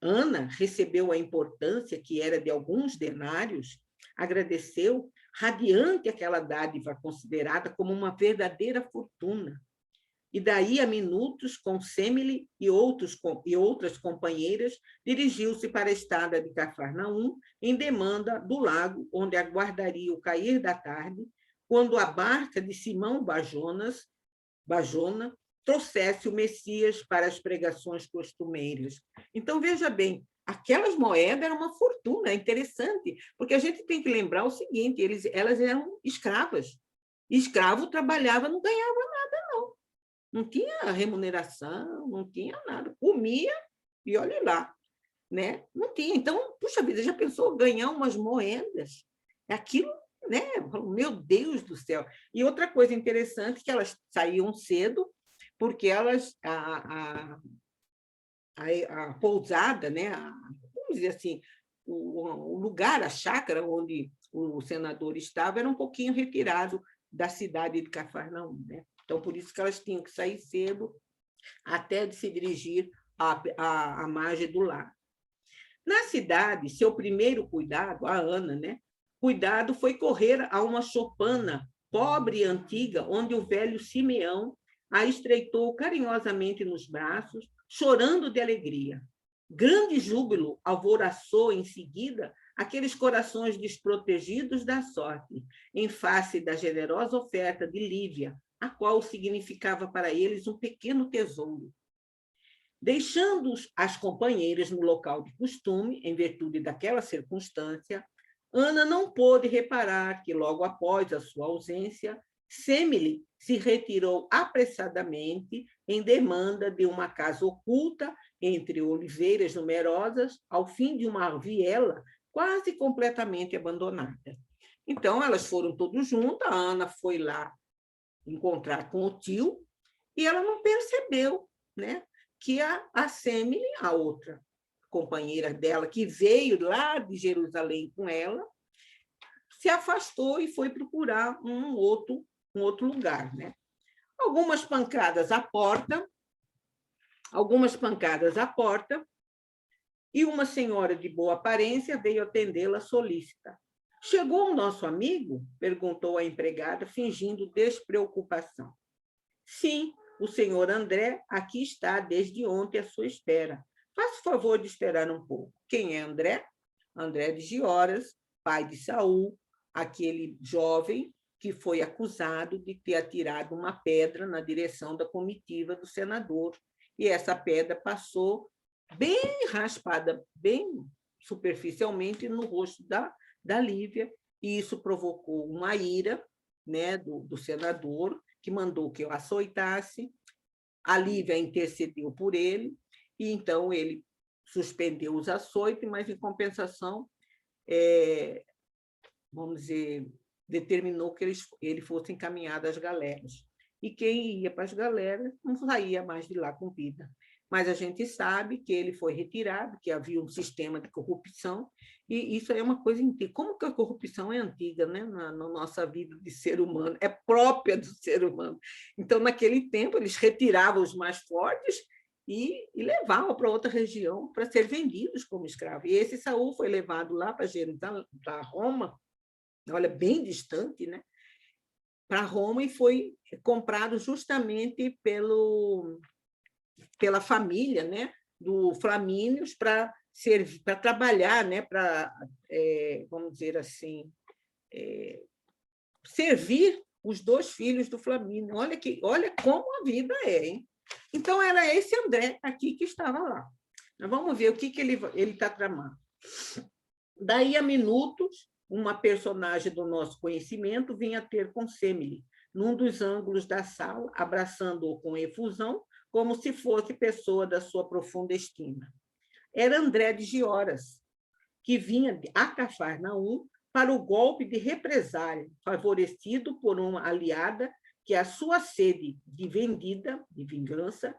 Ana recebeu a importância, que era de alguns denários, agradeceu, radiante aquela dádiva considerada como uma verdadeira fortuna. E daí a minutos, com Semele e outras companheiras, dirigiu-se para a estrada de Cafarnaum, em demanda do lago, onde aguardaria o cair da tarde, quando a barca de Simão Bajona trouxesse o Messias para as pregações costumeiras. Então, veja bem, aquelas moedas eram uma fortuna, é interessante, porque a gente tem que lembrar o seguinte, elas eram escravas. Escravo trabalhava, não ganhava nada, não. Não tinha remuneração, não tinha nada. Comia e olha lá, né? Não tinha. Então, puxa vida, já pensou ganhar umas moedas? Aquilo, né? Meu Deus do céu. E outra coisa interessante, que elas saíam cedo, porque elas, a pousada, né? Vamos dizer assim, o lugar, a chácara onde o senador estava, era um pouquinho retirado da cidade de Cafarnaum, né? Então, por isso que elas tinham que sair cedo até de se dirigir à margem do lago. Na cidade, seu primeiro cuidado, a Ana, né? Cuidado foi correr a uma choupana pobre e antiga, onde o velho Simeão a estreitou carinhosamente nos braços, chorando de alegria. Grande júbilo alvoroçou em seguida aqueles corações desprotegidos da sorte, em face da generosa oferta de Lívia, a qual significava para eles um pequeno tesouro. Deixando as companheiras no local de costume, em virtude daquela circunstância, Ana não pôde reparar que, logo após a sua ausência, Semele se retirou apressadamente em demanda de uma casa oculta entre oliveiras numerosas, ao fim de uma viela quase completamente abandonada. Então, elas foram todas juntas, a Ana foi lá encontrar com o tio, e ela não percebeu, né, que a Semele, a outra companheira dela, que veio lá de Jerusalém com ela, se afastou e foi procurar um outro lugar, né? Algumas pancadas à porta, e uma senhora de boa aparência veio atendê-la solícita. Chegou o nosso amigo? Perguntou a empregada, fingindo despreocupação. Sim, o senhor André aqui está desde ontem à sua espera. Faça o favor de esperar um pouco. Quem é André? André de Gioras, pai de Saul, aquele jovem que foi acusado de ter atirado uma pedra na direção da comitiva do senador. E essa pedra passou bem raspada, bem superficialmente, no rosto da Lívia, e isso provocou uma ira, né, do senador, que mandou que eu açoitasse. A Lívia intercedeu por ele, e então ele suspendeu os açoites, mas, em compensação, vamos dizer, determinou que ele fosse encaminhado às galeras. E quem ia para as galeras não saía mais de lá com vida. Mas a gente sabe que ele foi retirado, que havia um sistema de corrupção, e isso é uma coisa antiga. Como que a corrupção é antiga, né? na nossa vida de ser humano? É própria do ser humano. Então, naquele tempo, eles retiravam os mais fortes e levavam para outra região para ser vendidos como escravos. E esse Saul foi levado lá para Roma, olha, bem distante, né? Para Roma, e foi comprado justamente pela família, né, do Flamínios, para trabalhar, né, vamos dizer assim, servir os dois filhos do Flamínio. Olha como a vida é, hein? Então, era esse André aqui que estava lá. Mas vamos ver o que ele está tramando. Daí a minutos, uma personagem do nosso conhecimento vinha ter com Semele, num dos ângulos da sala, abraçando-o com efusão, como se fosse pessoa da sua profunda estima. Era André de Gioras, que vinha a Cafarnaum para o golpe de represália, favorecido por uma aliada que a sua sede de vingança,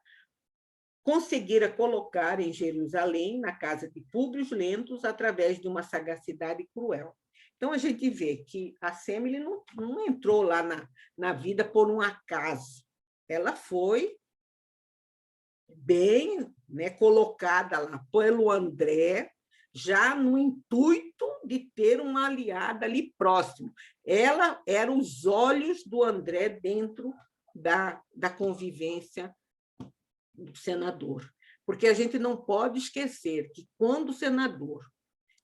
conseguira colocar em Jerusalém, na casa de Públio Lentulus, através de uma sagacidade cruel. Então, a gente vê que a Semele não entrou lá na vida por um acaso. Ela foi bem, né, colocada lá pelo André, já no intuito de ter uma aliada ali próximo. Ela era os olhos do André dentro da convivência do senador. Porque a gente não pode esquecer que, quando o senador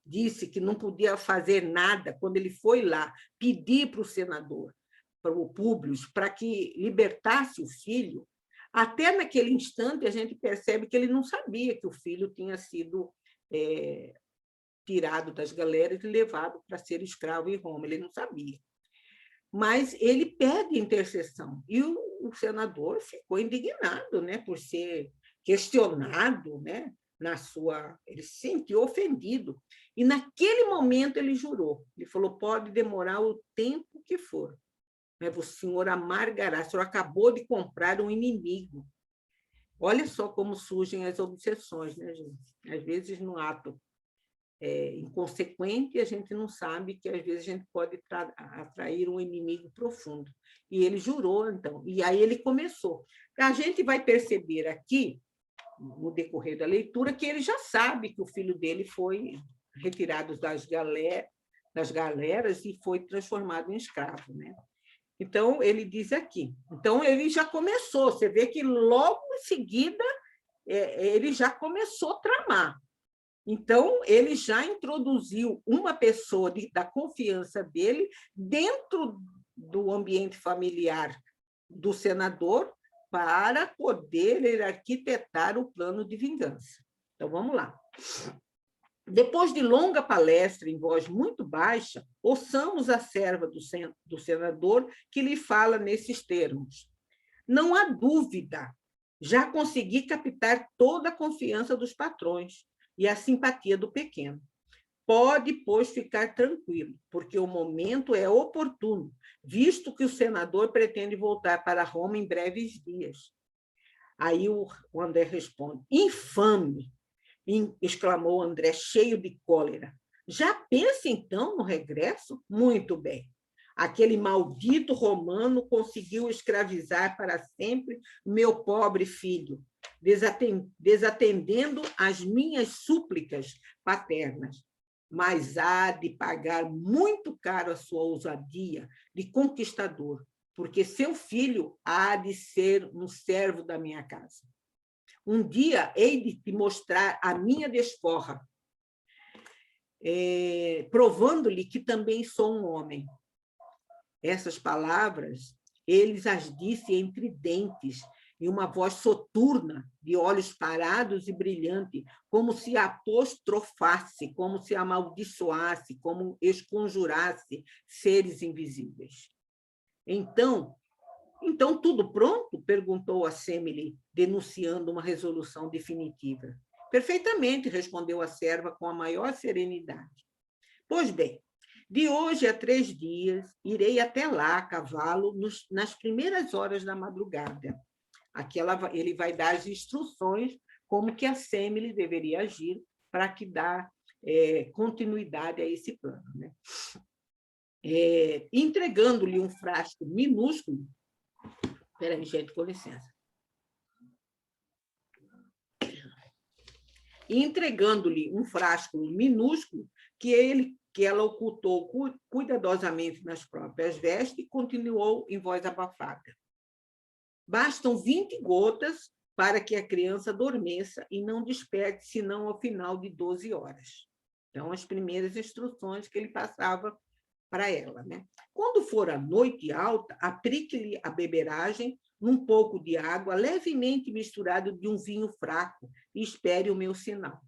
disse que não podia fazer nada, quando ele foi lá pedir para o senador, para o Públio, para que libertasse o filho, até naquele instante a gente percebe que ele não sabia que o filho tinha sido tirado das galeras e levado para ser escravo em Roma. Ele não sabia. Mas ele pede intercessão. E o senador ficou indignado, né, por ser questionado, né, ele se sentiu ofendido. E, naquele momento, ele jurou. Ele falou, pode demorar o tempo que for, mas o senhor amargará. O senhor acabou de comprar um inimigo. Olha só como surgem as obsessões, né, gente? Às vezes, no ato inconsequente, a gente não sabe que, às vezes, a gente pode atrair um inimigo profundo. E ele jurou, então. E aí ele começou. A gente vai perceber aqui, no decorrer da leitura, que ele já sabe que o filho dele foi retirado das galeras e foi transformado em escravo, né? Então, ele diz aqui. Então, ele já começou. Você vê que, logo em seguida, ele já começou a tramar. Então, ele já introduziu uma pessoa da confiança dele dentro do ambiente familiar do senador para poder arquitetar o plano de vingança. Então, vamos lá. Depois de longa palestra em voz muito baixa, ouçamos a serva do senador que lhe fala nesses termos. Não há dúvida, já consegui captar toda a confiança dos patrões e a simpatia do pequeno. Pode, pois, ficar tranquilo, porque o momento é oportuno, visto que o senador pretende voltar para Roma em breves dias. Aí o André responde, infame, exclamou André, cheio de cólera. Já pensa, então, no regresso? Muito bem. Aquele maldito romano conseguiu escravizar para sempre meu pobre filho, desatendendo às minhas súplicas paternas. Mas há de pagar muito caro a sua ousadia de conquistador, porque seu filho há de ser um servo da minha casa. Um dia hei de te mostrar a minha desforra, provando-lhe que também sou um homem. Essas palavras, eles as disse entre dentes, em uma voz soturna, de olhos parados e brilhantes, como se apostrofasse, como se amaldiçoasse, como esconjurasse seres invisíveis. Então, tudo pronto? Perguntou a Semele, denunciando uma resolução definitiva. Perfeitamente, respondeu a serva com a maior serenidade. Pois bem, de hoje a 3 dias, irei até lá a cavalo nas primeiras horas da madrugada. Aqui ele vai dar as instruções como que a Semele deveria agir para que dá continuidade a esse plano, né? Entregando-lhe um frasco minúsculo. Espera aí, gente, com licença. Entregando-lhe um frasco minúsculo que ela ocultou cuidadosamente nas próprias vestes e continuou em voz abafada. Bastam 20 gotas para que a criança adormeça e não desperte, senão ao final de 12 horas. Então, as primeiras instruções que ele passava para ela, né? Quando for a noite alta, aplique-lhe a beberagem num pouco de água levemente misturado de um vinho fraco e espere o meu sinal.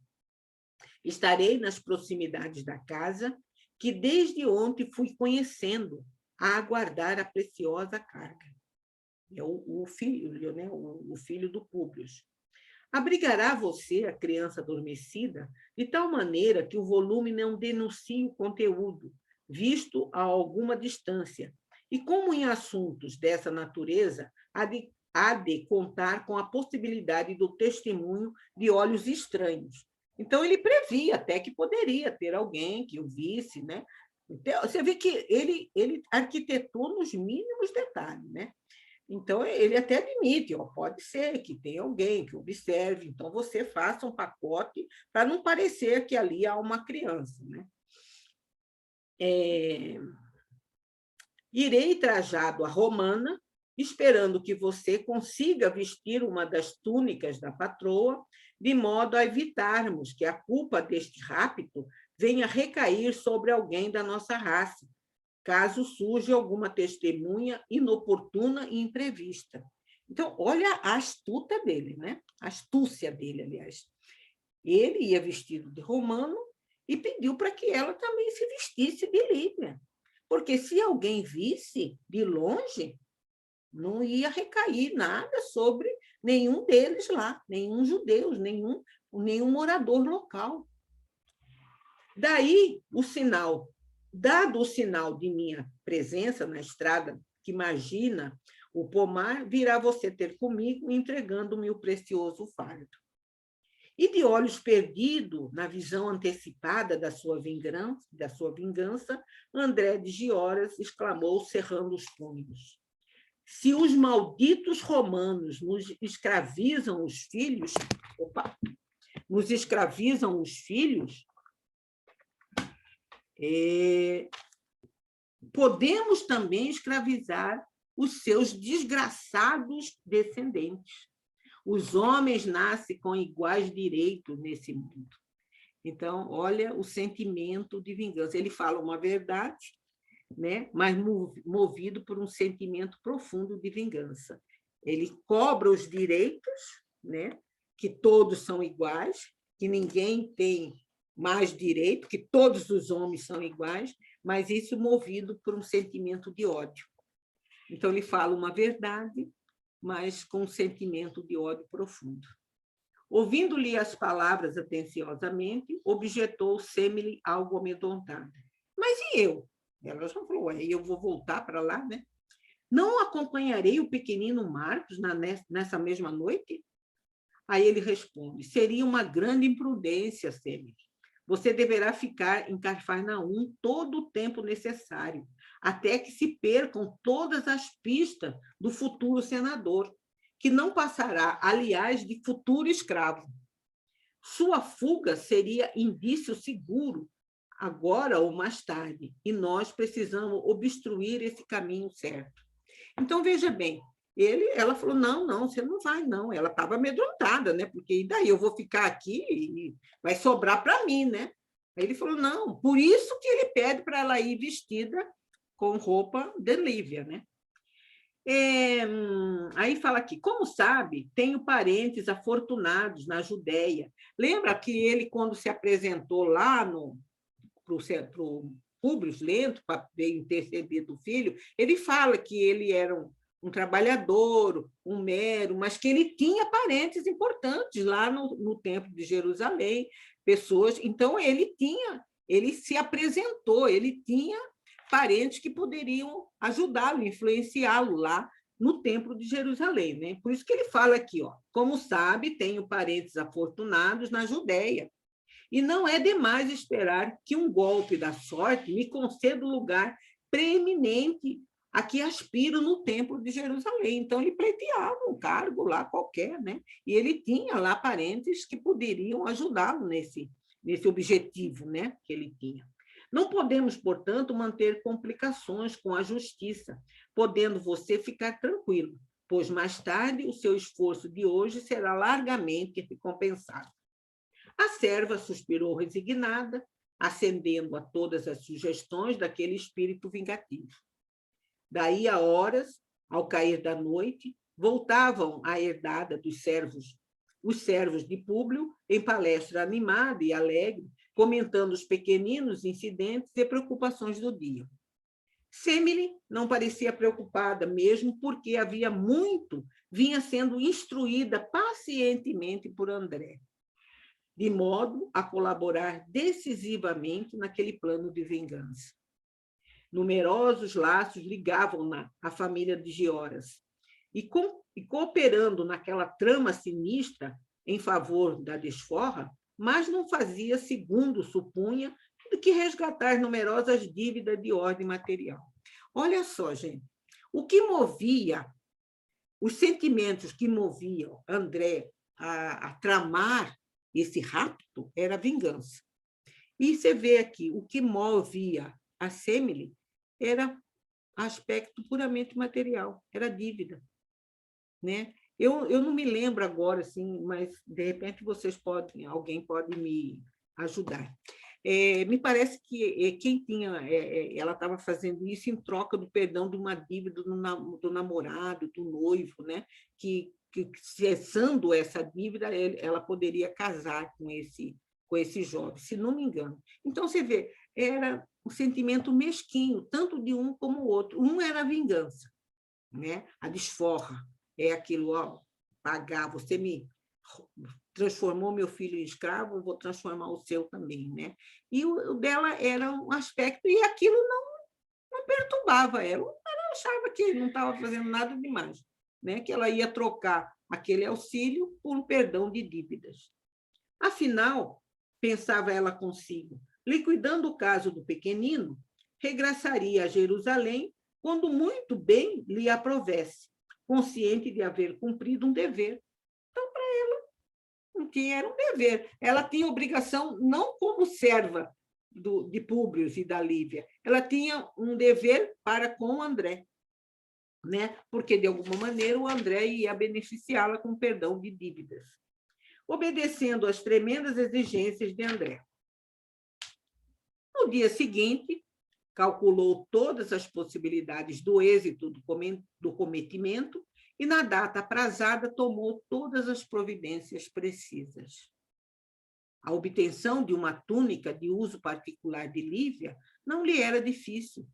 Estarei nas proximidades da casa, que desde ontem fui conhecendo, a aguardar a preciosa carga. É o filho, né? O filho do Públio. Abrigará você a criança adormecida de tal maneira que o volume não denuncie o conteúdo, visto a alguma distância. E como em assuntos dessa natureza, há de contar com a possibilidade do testemunho de olhos estranhos. Então, ele previa até que poderia ter alguém que o visse, né? Então, você vê que ele arquitetou nos mínimos detalhes, né? Então, ele até admite, pode ser que tenha alguém que observe, então você faça um pacote para não parecer que ali há uma criança, né? Irei trajado à romana, esperando que você consiga vestir uma das túnicas da patroa, de modo a evitarmos que a culpa deste rapto venha recair sobre alguém da nossa raça, caso surja alguma testemunha inoportuna e imprevista. Então, olha a astuta dele, né? A astúcia dele, aliás. Ele ia vestido de romano e pediu para que ela também se vestisse de Lívia, porque se alguém visse de longe, não ia recair nada sobre nenhum deles lá, nenhum judeu, nenhum morador local. Daí o sinal, dado o sinal de minha presença na estrada, que imagina o pomar, virá você ter comigo, entregando-me o precioso fardo. E de olhos perdidos na visão antecipada da sua vingança, André de Gioras exclamou, cerrando os punhos: se os malditos romanos nos escravizam os filhos, podemos também escravizar os seus desgraçados descendentes. Os homens nascem com iguais direitos nesse mundo. Então, olha o sentimento de vingança. Ele fala uma verdade, né? Mas movido por um sentimento profundo de vingança. Ele cobra os direitos, né? Que todos são iguais, que ninguém tem mais direito, que todos os homens são iguais, mas isso movido por um sentimento de ódio. Então, ele fala uma verdade, mas com um sentimento de ódio profundo. Ouvindo-lhe as palavras atenciosamente, objetou Semele algo amedrontada. Mas e eu? Ela já falou, eu vou voltar para lá, né? Não acompanharei o pequenino Marcos nessa mesma noite? Aí ele responde, seria uma grande imprudência, Semele. Você deverá ficar em Cafarnaum todo o tempo necessário, até que se percam todas as pistas do futuro senador, que não passará, aliás, de futuro escravo. Sua fuga seria indício seguro, agora ou mais tarde, e nós precisamos obstruir esse caminho certo. Então, veja bem, ela falou, não, você não vai, não. Ela estava amedrontada, né? Porque e daí eu vou ficar aqui e vai sobrar para mim, né? Aí ele falou, não, por isso que ele pede para ela ir vestida com roupa de Lívia, né? Aí fala aqui, como sabe, tenho parentes afortunados na Judéia. Lembra que ele, quando se apresentou lá para o Públio Lento, para interceder do filho, ele fala que ele era um trabalhador, um mero, mas que ele tinha parentes importantes lá no Templo de Jerusalém, pessoas. Então, ele se apresentou, ele tinha parentes que poderiam ajudá-lo, influenciá-lo lá no Templo de Jerusalém, né? Por isso que ele fala aqui, ó, como sabe, tenho parentes afortunados na Judéia, e não é demais esperar que um golpe da sorte me conceda o lugar preeminente a que aspiro no Templo de Jerusalém. Então, ele pleiteava um cargo lá qualquer, né? E ele tinha lá parentes que poderiam ajudá-lo nesse objetivo, né? Que ele tinha. Não podemos, portanto, manter complicações com a justiça, podendo você ficar tranquilo, pois mais tarde o seu esforço de hoje será largamente recompensado. A serva suspirou resignada, acendendo a todas as sugestões daquele espírito vingativo. Daí a horas, ao cair da noite, voltavam à herdada dos servos, os servos de Públio, em palestra animada e alegre, comentando os pequeninos incidentes e preocupações do dia. Semele não parecia preocupada, mesmo porque vinha sendo instruída pacientemente por André, de modo a colaborar decisivamente naquele plano de vingança. Numerosos laços ligavam a família de Gioras, e cooperando naquela trama sinistra em favor da desforra, mas não fazia, segundo supunha, do que resgatar numerosas dívidas de ordem material. Olha só, gente, os sentimentos que moviam André a tramar esse rapto era a vingança. E você vê aqui, o que movia a Semele era aspecto puramente material, era dívida, né? Eu não me lembro agora, assim, mas, de repente, alguém pode me ajudar. Me parece que ela estava fazendo isso em troca do perdão de uma dívida do namorado, do noivo, né? Que que cessando essa dívida, ela poderia casar com esse jovem, se não me engano. Então, você vê, era um sentimento mesquinho, tanto de um como o outro. Um era a vingança, né? A desforra, é aquilo, ó, pagar, você me transformou meu filho em escravo, eu vou transformar o seu também, né? E o dela era um aspecto, e aquilo não perturbava ela. Ela achava que não estava fazendo nada demais, né? Que ela ia trocar aquele auxílio por um perdão de dívidas. Afinal, pensava ela consigo, liquidando o caso do pequenino, regressaria a Jerusalém quando muito bem lhe aprovesse, consciente de haver cumprido um dever. Então, para ela, não tinha, era um dever. Ela tinha obrigação, não como serva de Públio e da Lívia, ela tinha um dever para com o André, né? Porque, de alguma maneira, o André ia beneficiá-la com perdão de dívidas, obedecendo às tremendas exigências de André. No dia seguinte, calculou todas as possibilidades do êxito do cometimento e, na data aprazada, tomou todas as providências precisas. A obtenção de uma túnica de uso particular de Lívia não lhe era difícil.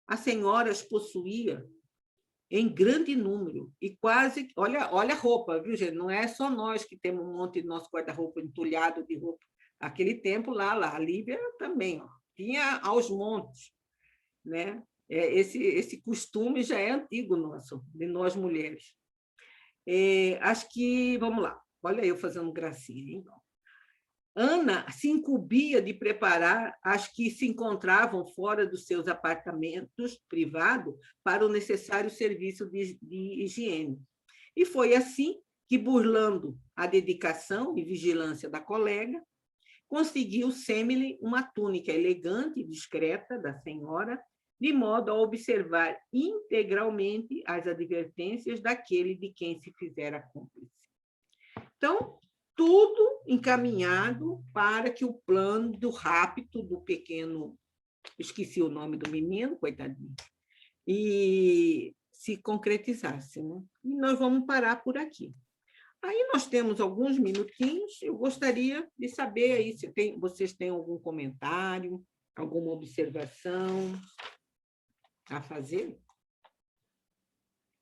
A senhora as possuía em grande número e quase... Olha a roupa, viu, gente? Não é só nós que temos um monte de nosso guarda-roupa entulhado de roupa. Aquele tempo lá, a Lívia também, ó, tinha aos montes, né? Esse costume já é antigo nosso, de nós mulheres. Acho que, vamos lá, olha eu fazendo gracinha, hein? Ana se incumbia de preparar as que se encontravam fora dos seus apartamentos privados para o necessário serviço de higiene. E foi assim que, burlando a dedicação e vigilância da colega, conseguiu seme-lhe uma túnica elegante e discreta da senhora, de modo a observar integralmente as advertências daquele de quem se fizera cúmplice. Então, tudo encaminhado para que o plano do rapto do pequeno, esqueci o nome do menino, coitadinho, e se concretizasse, né? E nós vamos parar por aqui. Aí nós temos alguns minutinhos, eu gostaria de saber aí se vocês têm algum comentário, alguma observação a fazer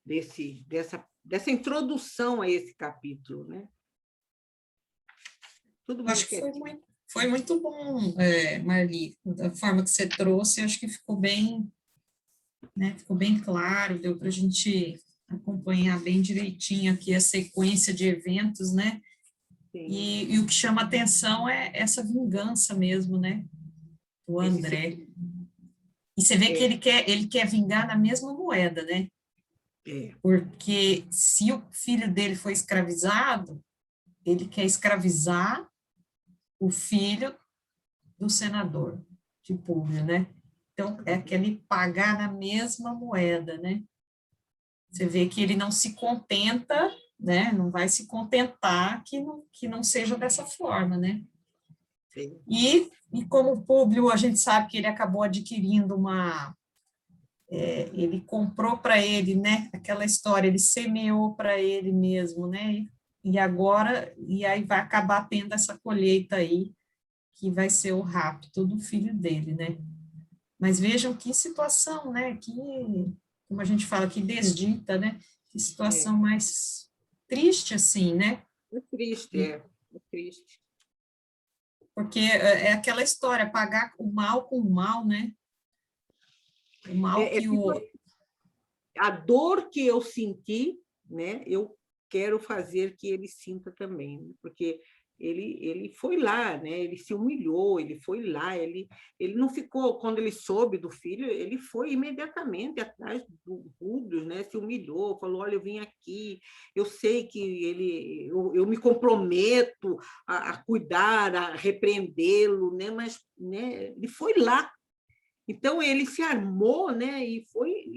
dessa introdução a esse capítulo, né? Tudo Acho que foi muito bom, Marli, da forma que você trouxe, acho que ficou bem, né, ficou bem claro, deu para a gente acompanhar bem direitinho aqui a sequência de eventos, né? E o que chama atenção é essa vingança mesmo, né? Do André. E você vê que ele quer vingar na mesma moeda, né? Porque se o filho dele foi escravizado, ele quer escravizar o filho do senador de Públio, né? Então, é aquele pagar na mesma moeda, né? Você vê que ele não se contenta, né? Não vai se contentar que não seja dessa forma, né? Sim. E como Públio, a gente sabe que ele acabou adquirindo ele comprou para ele, né? Aquela história, ele semeou para ele mesmo, né? E aí vai acabar tendo essa colheita aí, que vai ser o rapto do filho dele, né? Mas vejam que situação, né? Que, como a gente fala, que desdita, né? Que situação mais triste, assim, né? É triste. Porque é aquela história, pagar o mal com o mal, né? O mal que a dor que eu senti, né? Eu quero fazer que ele sinta também, né? Porque ele foi lá, né? Ele se humilhou, ele foi lá, ele não ficou, quando ele soube do filho, ele foi imediatamente atrás do Públio, né? Se humilhou, falou, olha, eu vim aqui, eu sei que eu me comprometo a cuidar, a repreendê-lo, né? Mas, né? Ele foi lá. Então ele se armou, né? E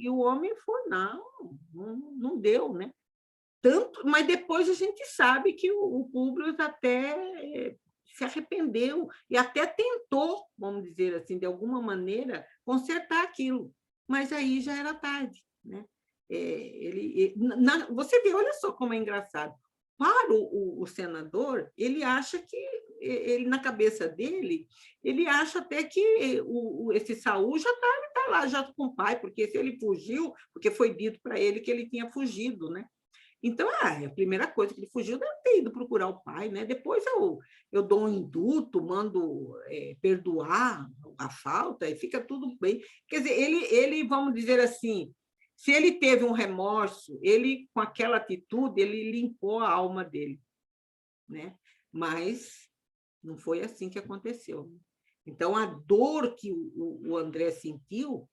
o homem foi, não deu, né? Tanto, mas depois a gente sabe que o Públio até se arrependeu e até tentou, vamos dizer assim, de alguma maneira, consertar aquilo, mas aí já era tarde, né? você vê, olha só como é engraçado. Para o senador, ele acha que, ele, na cabeça dele, ele acha até que esse Saul já está lá já com o pai, porque se ele fugiu, porque foi dito para ele que ele tinha fugido, né? Então, a primeira coisa que ele fugiu deve ter ido procurar o pai, né? Depois eu dou um induto, mando perdoar a falta, e fica tudo bem. Quer dizer, ele, vamos dizer assim, se ele teve um remorso, ele, com aquela atitude, ele limpou a alma dele, né? Mas não foi assim que aconteceu. Então, a dor que o André sentiu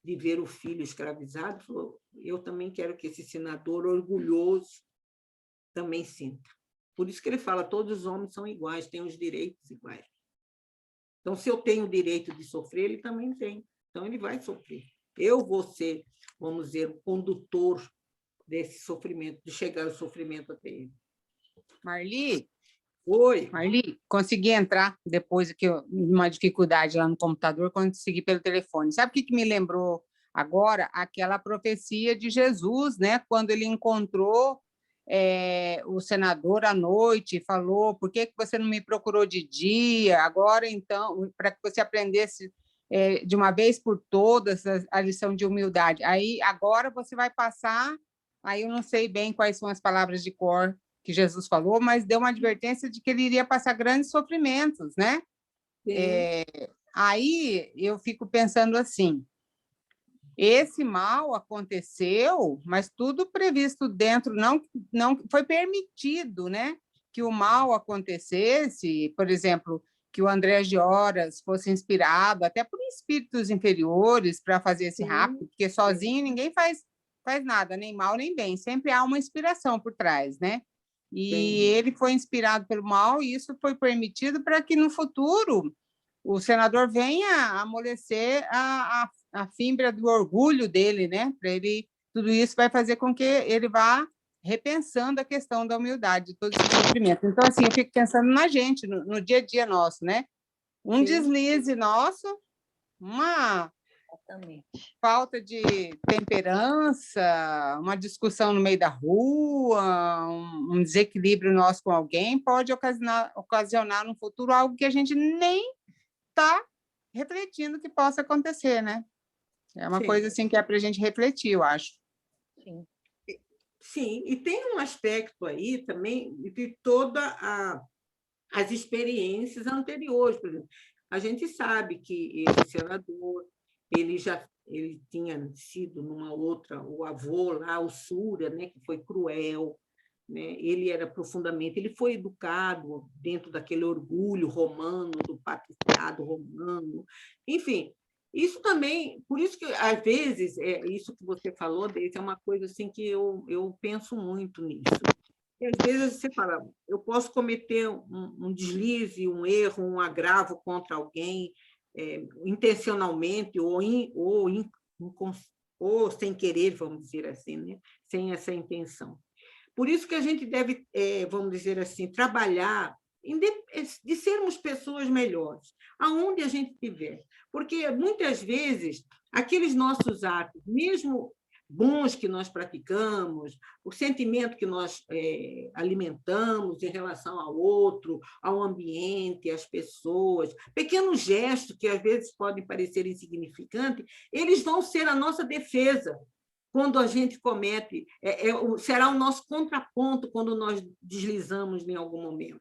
de ver o filho escravizado, falou, eu também quero que esse senador orgulhoso também sinta. Por isso que ele fala, todos os homens são iguais, têm os direitos iguais. Então, se eu tenho o direito de sofrer, ele também tem. Então, ele vai sofrer. Eu vou ser, vamos dizer, o condutor desse sofrimento, de chegar o sofrimento até ele. Marli, Oi. Marli, consegui entrar depois que uma dificuldade lá no computador, consegui pelo telefone. Sabe o que me lembrou agora? Aquela profecia de Jesus, né? Quando ele encontrou o senador à noite, falou, por que você não me procurou de dia? Agora, então, para que você aprendesse de uma vez por todas a lição de humildade. Aí, agora você vai passar, aí eu não sei bem quais são as palavras de cor que Jesus falou, mas deu uma advertência de que ele iria passar grandes sofrimentos, né? Aí eu fico pensando assim, esse mal aconteceu, mas tudo previsto dentro, não foi permitido, né? Que o mal acontecesse, por exemplo, que o André Gioras fosse inspirado até por espíritos inferiores para fazer esse rapto, porque sozinho ninguém faz nada, nem mal nem bem, sempre há uma inspiração por trás, né? E ele foi inspirado pelo mal e isso foi permitido para que no futuro o senador venha amolecer a fímbria do orgulho dele, né? Para ele, tudo isso vai fazer com que ele vá repensando a questão da humildade, de todo esse sofrimento. Então, assim, eu fico pensando na gente, no dia a dia nosso, né? Um deslize nosso, uma falta de temperança, uma discussão no meio da rua, um desequilíbrio nosso com alguém pode ocasionar no futuro algo que a gente nem está refletindo que possa acontecer, né? É uma coisa assim que é para a gente refletir, eu acho. Sim, e tem um aspecto aí também de todas as experiências anteriores. Por exemplo, a gente sabe que esse senador, ele tinha sido numa outra, o avô lá, o Súria, né, que foi cruel, né? Ele era profundamente, ele foi educado dentro daquele orgulho romano, do patriciado romano, enfim. Isso também, por isso que, às vezes, isso que você falou, Deise, é uma coisa assim que eu penso muito nisso. E, às vezes, você fala, eu posso cometer um deslize, um erro, um agravo contra alguém, intencionalmente ou sem querer, vamos dizer assim, né? Sem essa intenção. Por isso que a gente deve, vamos dizer assim, trabalhar de sermos pessoas melhores, aonde a gente estiver. Porque, muitas vezes, aqueles nossos atos, mesmo bons que nós praticamos, o sentimento que nós alimentamos em relação ao outro, ao ambiente, às pessoas, pequenos gestos que, às vezes, podem parecer insignificantes, eles vão ser a nossa defesa quando a gente comete, será o nosso contraponto quando nós deslizamos em algum momento.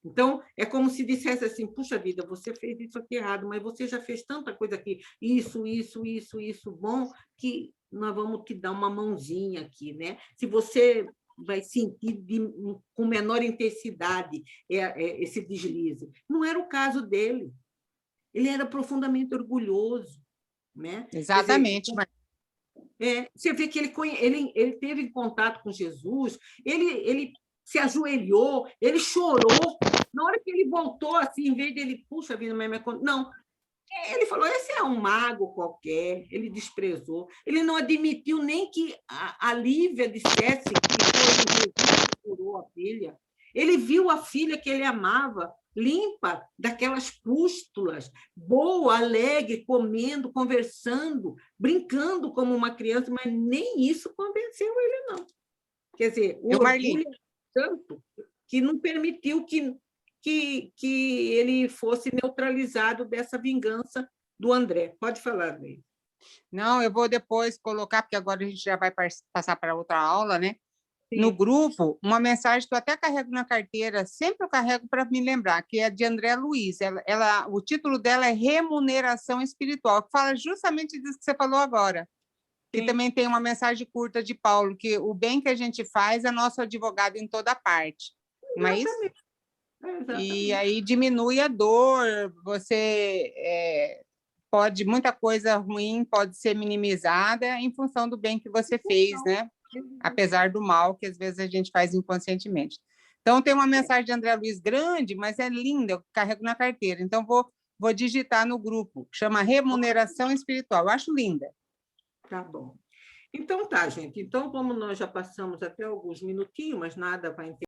Então, é como se dissesse assim, puxa vida, você fez isso aqui errado, mas você já fez tanta coisa aqui, isso bom, que nós vamos te dar uma mãozinha aqui, né? Se você vai sentir com menor intensidade esse deslize. Não era o caso dele. Ele era profundamente orgulhoso, né? Exatamente, mas você vê que ele teve contato com Jesus, ele se ajoelhou, ele chorou. Na hora que ele voltou, assim, em vez dele, puxa vida, não. Ele falou, esse é um mago qualquer, ele desprezou. Ele não admitiu nem que a Lívia dissesse que foi Jesus que curou a filha. Ele viu a filha que ele amava limpa daquelas pústulas, boa, alegre, comendo, conversando, brincando como uma criança, mas nem isso convenceu ele, não. Quer dizer, o orgulho é tanto que não permitiu que ele fosse neutralizado dessa vingança do André. Pode falar, Neide. Não, eu vou depois colocar, porque agora a gente já vai passar para outra aula, né? Sim. No grupo, uma mensagem que eu até carrego na carteira, sempre eu carrego para me lembrar, que é de André Luiz. O título dela é Remuneração Espiritual, que fala justamente disso que você falou agora. Sim. Que também tem uma mensagem curta de Paulo, que o bem que a gente faz é nosso advogado em toda parte. Não é isso? Exatamente. E aí diminui a dor, muita coisa ruim pode ser minimizada em função do bem que você fez, né? Apesar do mal que às vezes a gente faz inconscientemente. Então, tem uma mensagem de André Luiz grande, mas é linda, eu carrego na carteira. Então, vou digitar no grupo, chama Remuneração Espiritual. Eu acho linda. Tá bom. Então, tá, gente. Então, como nós já passamos até alguns minutinhos, mas nada vai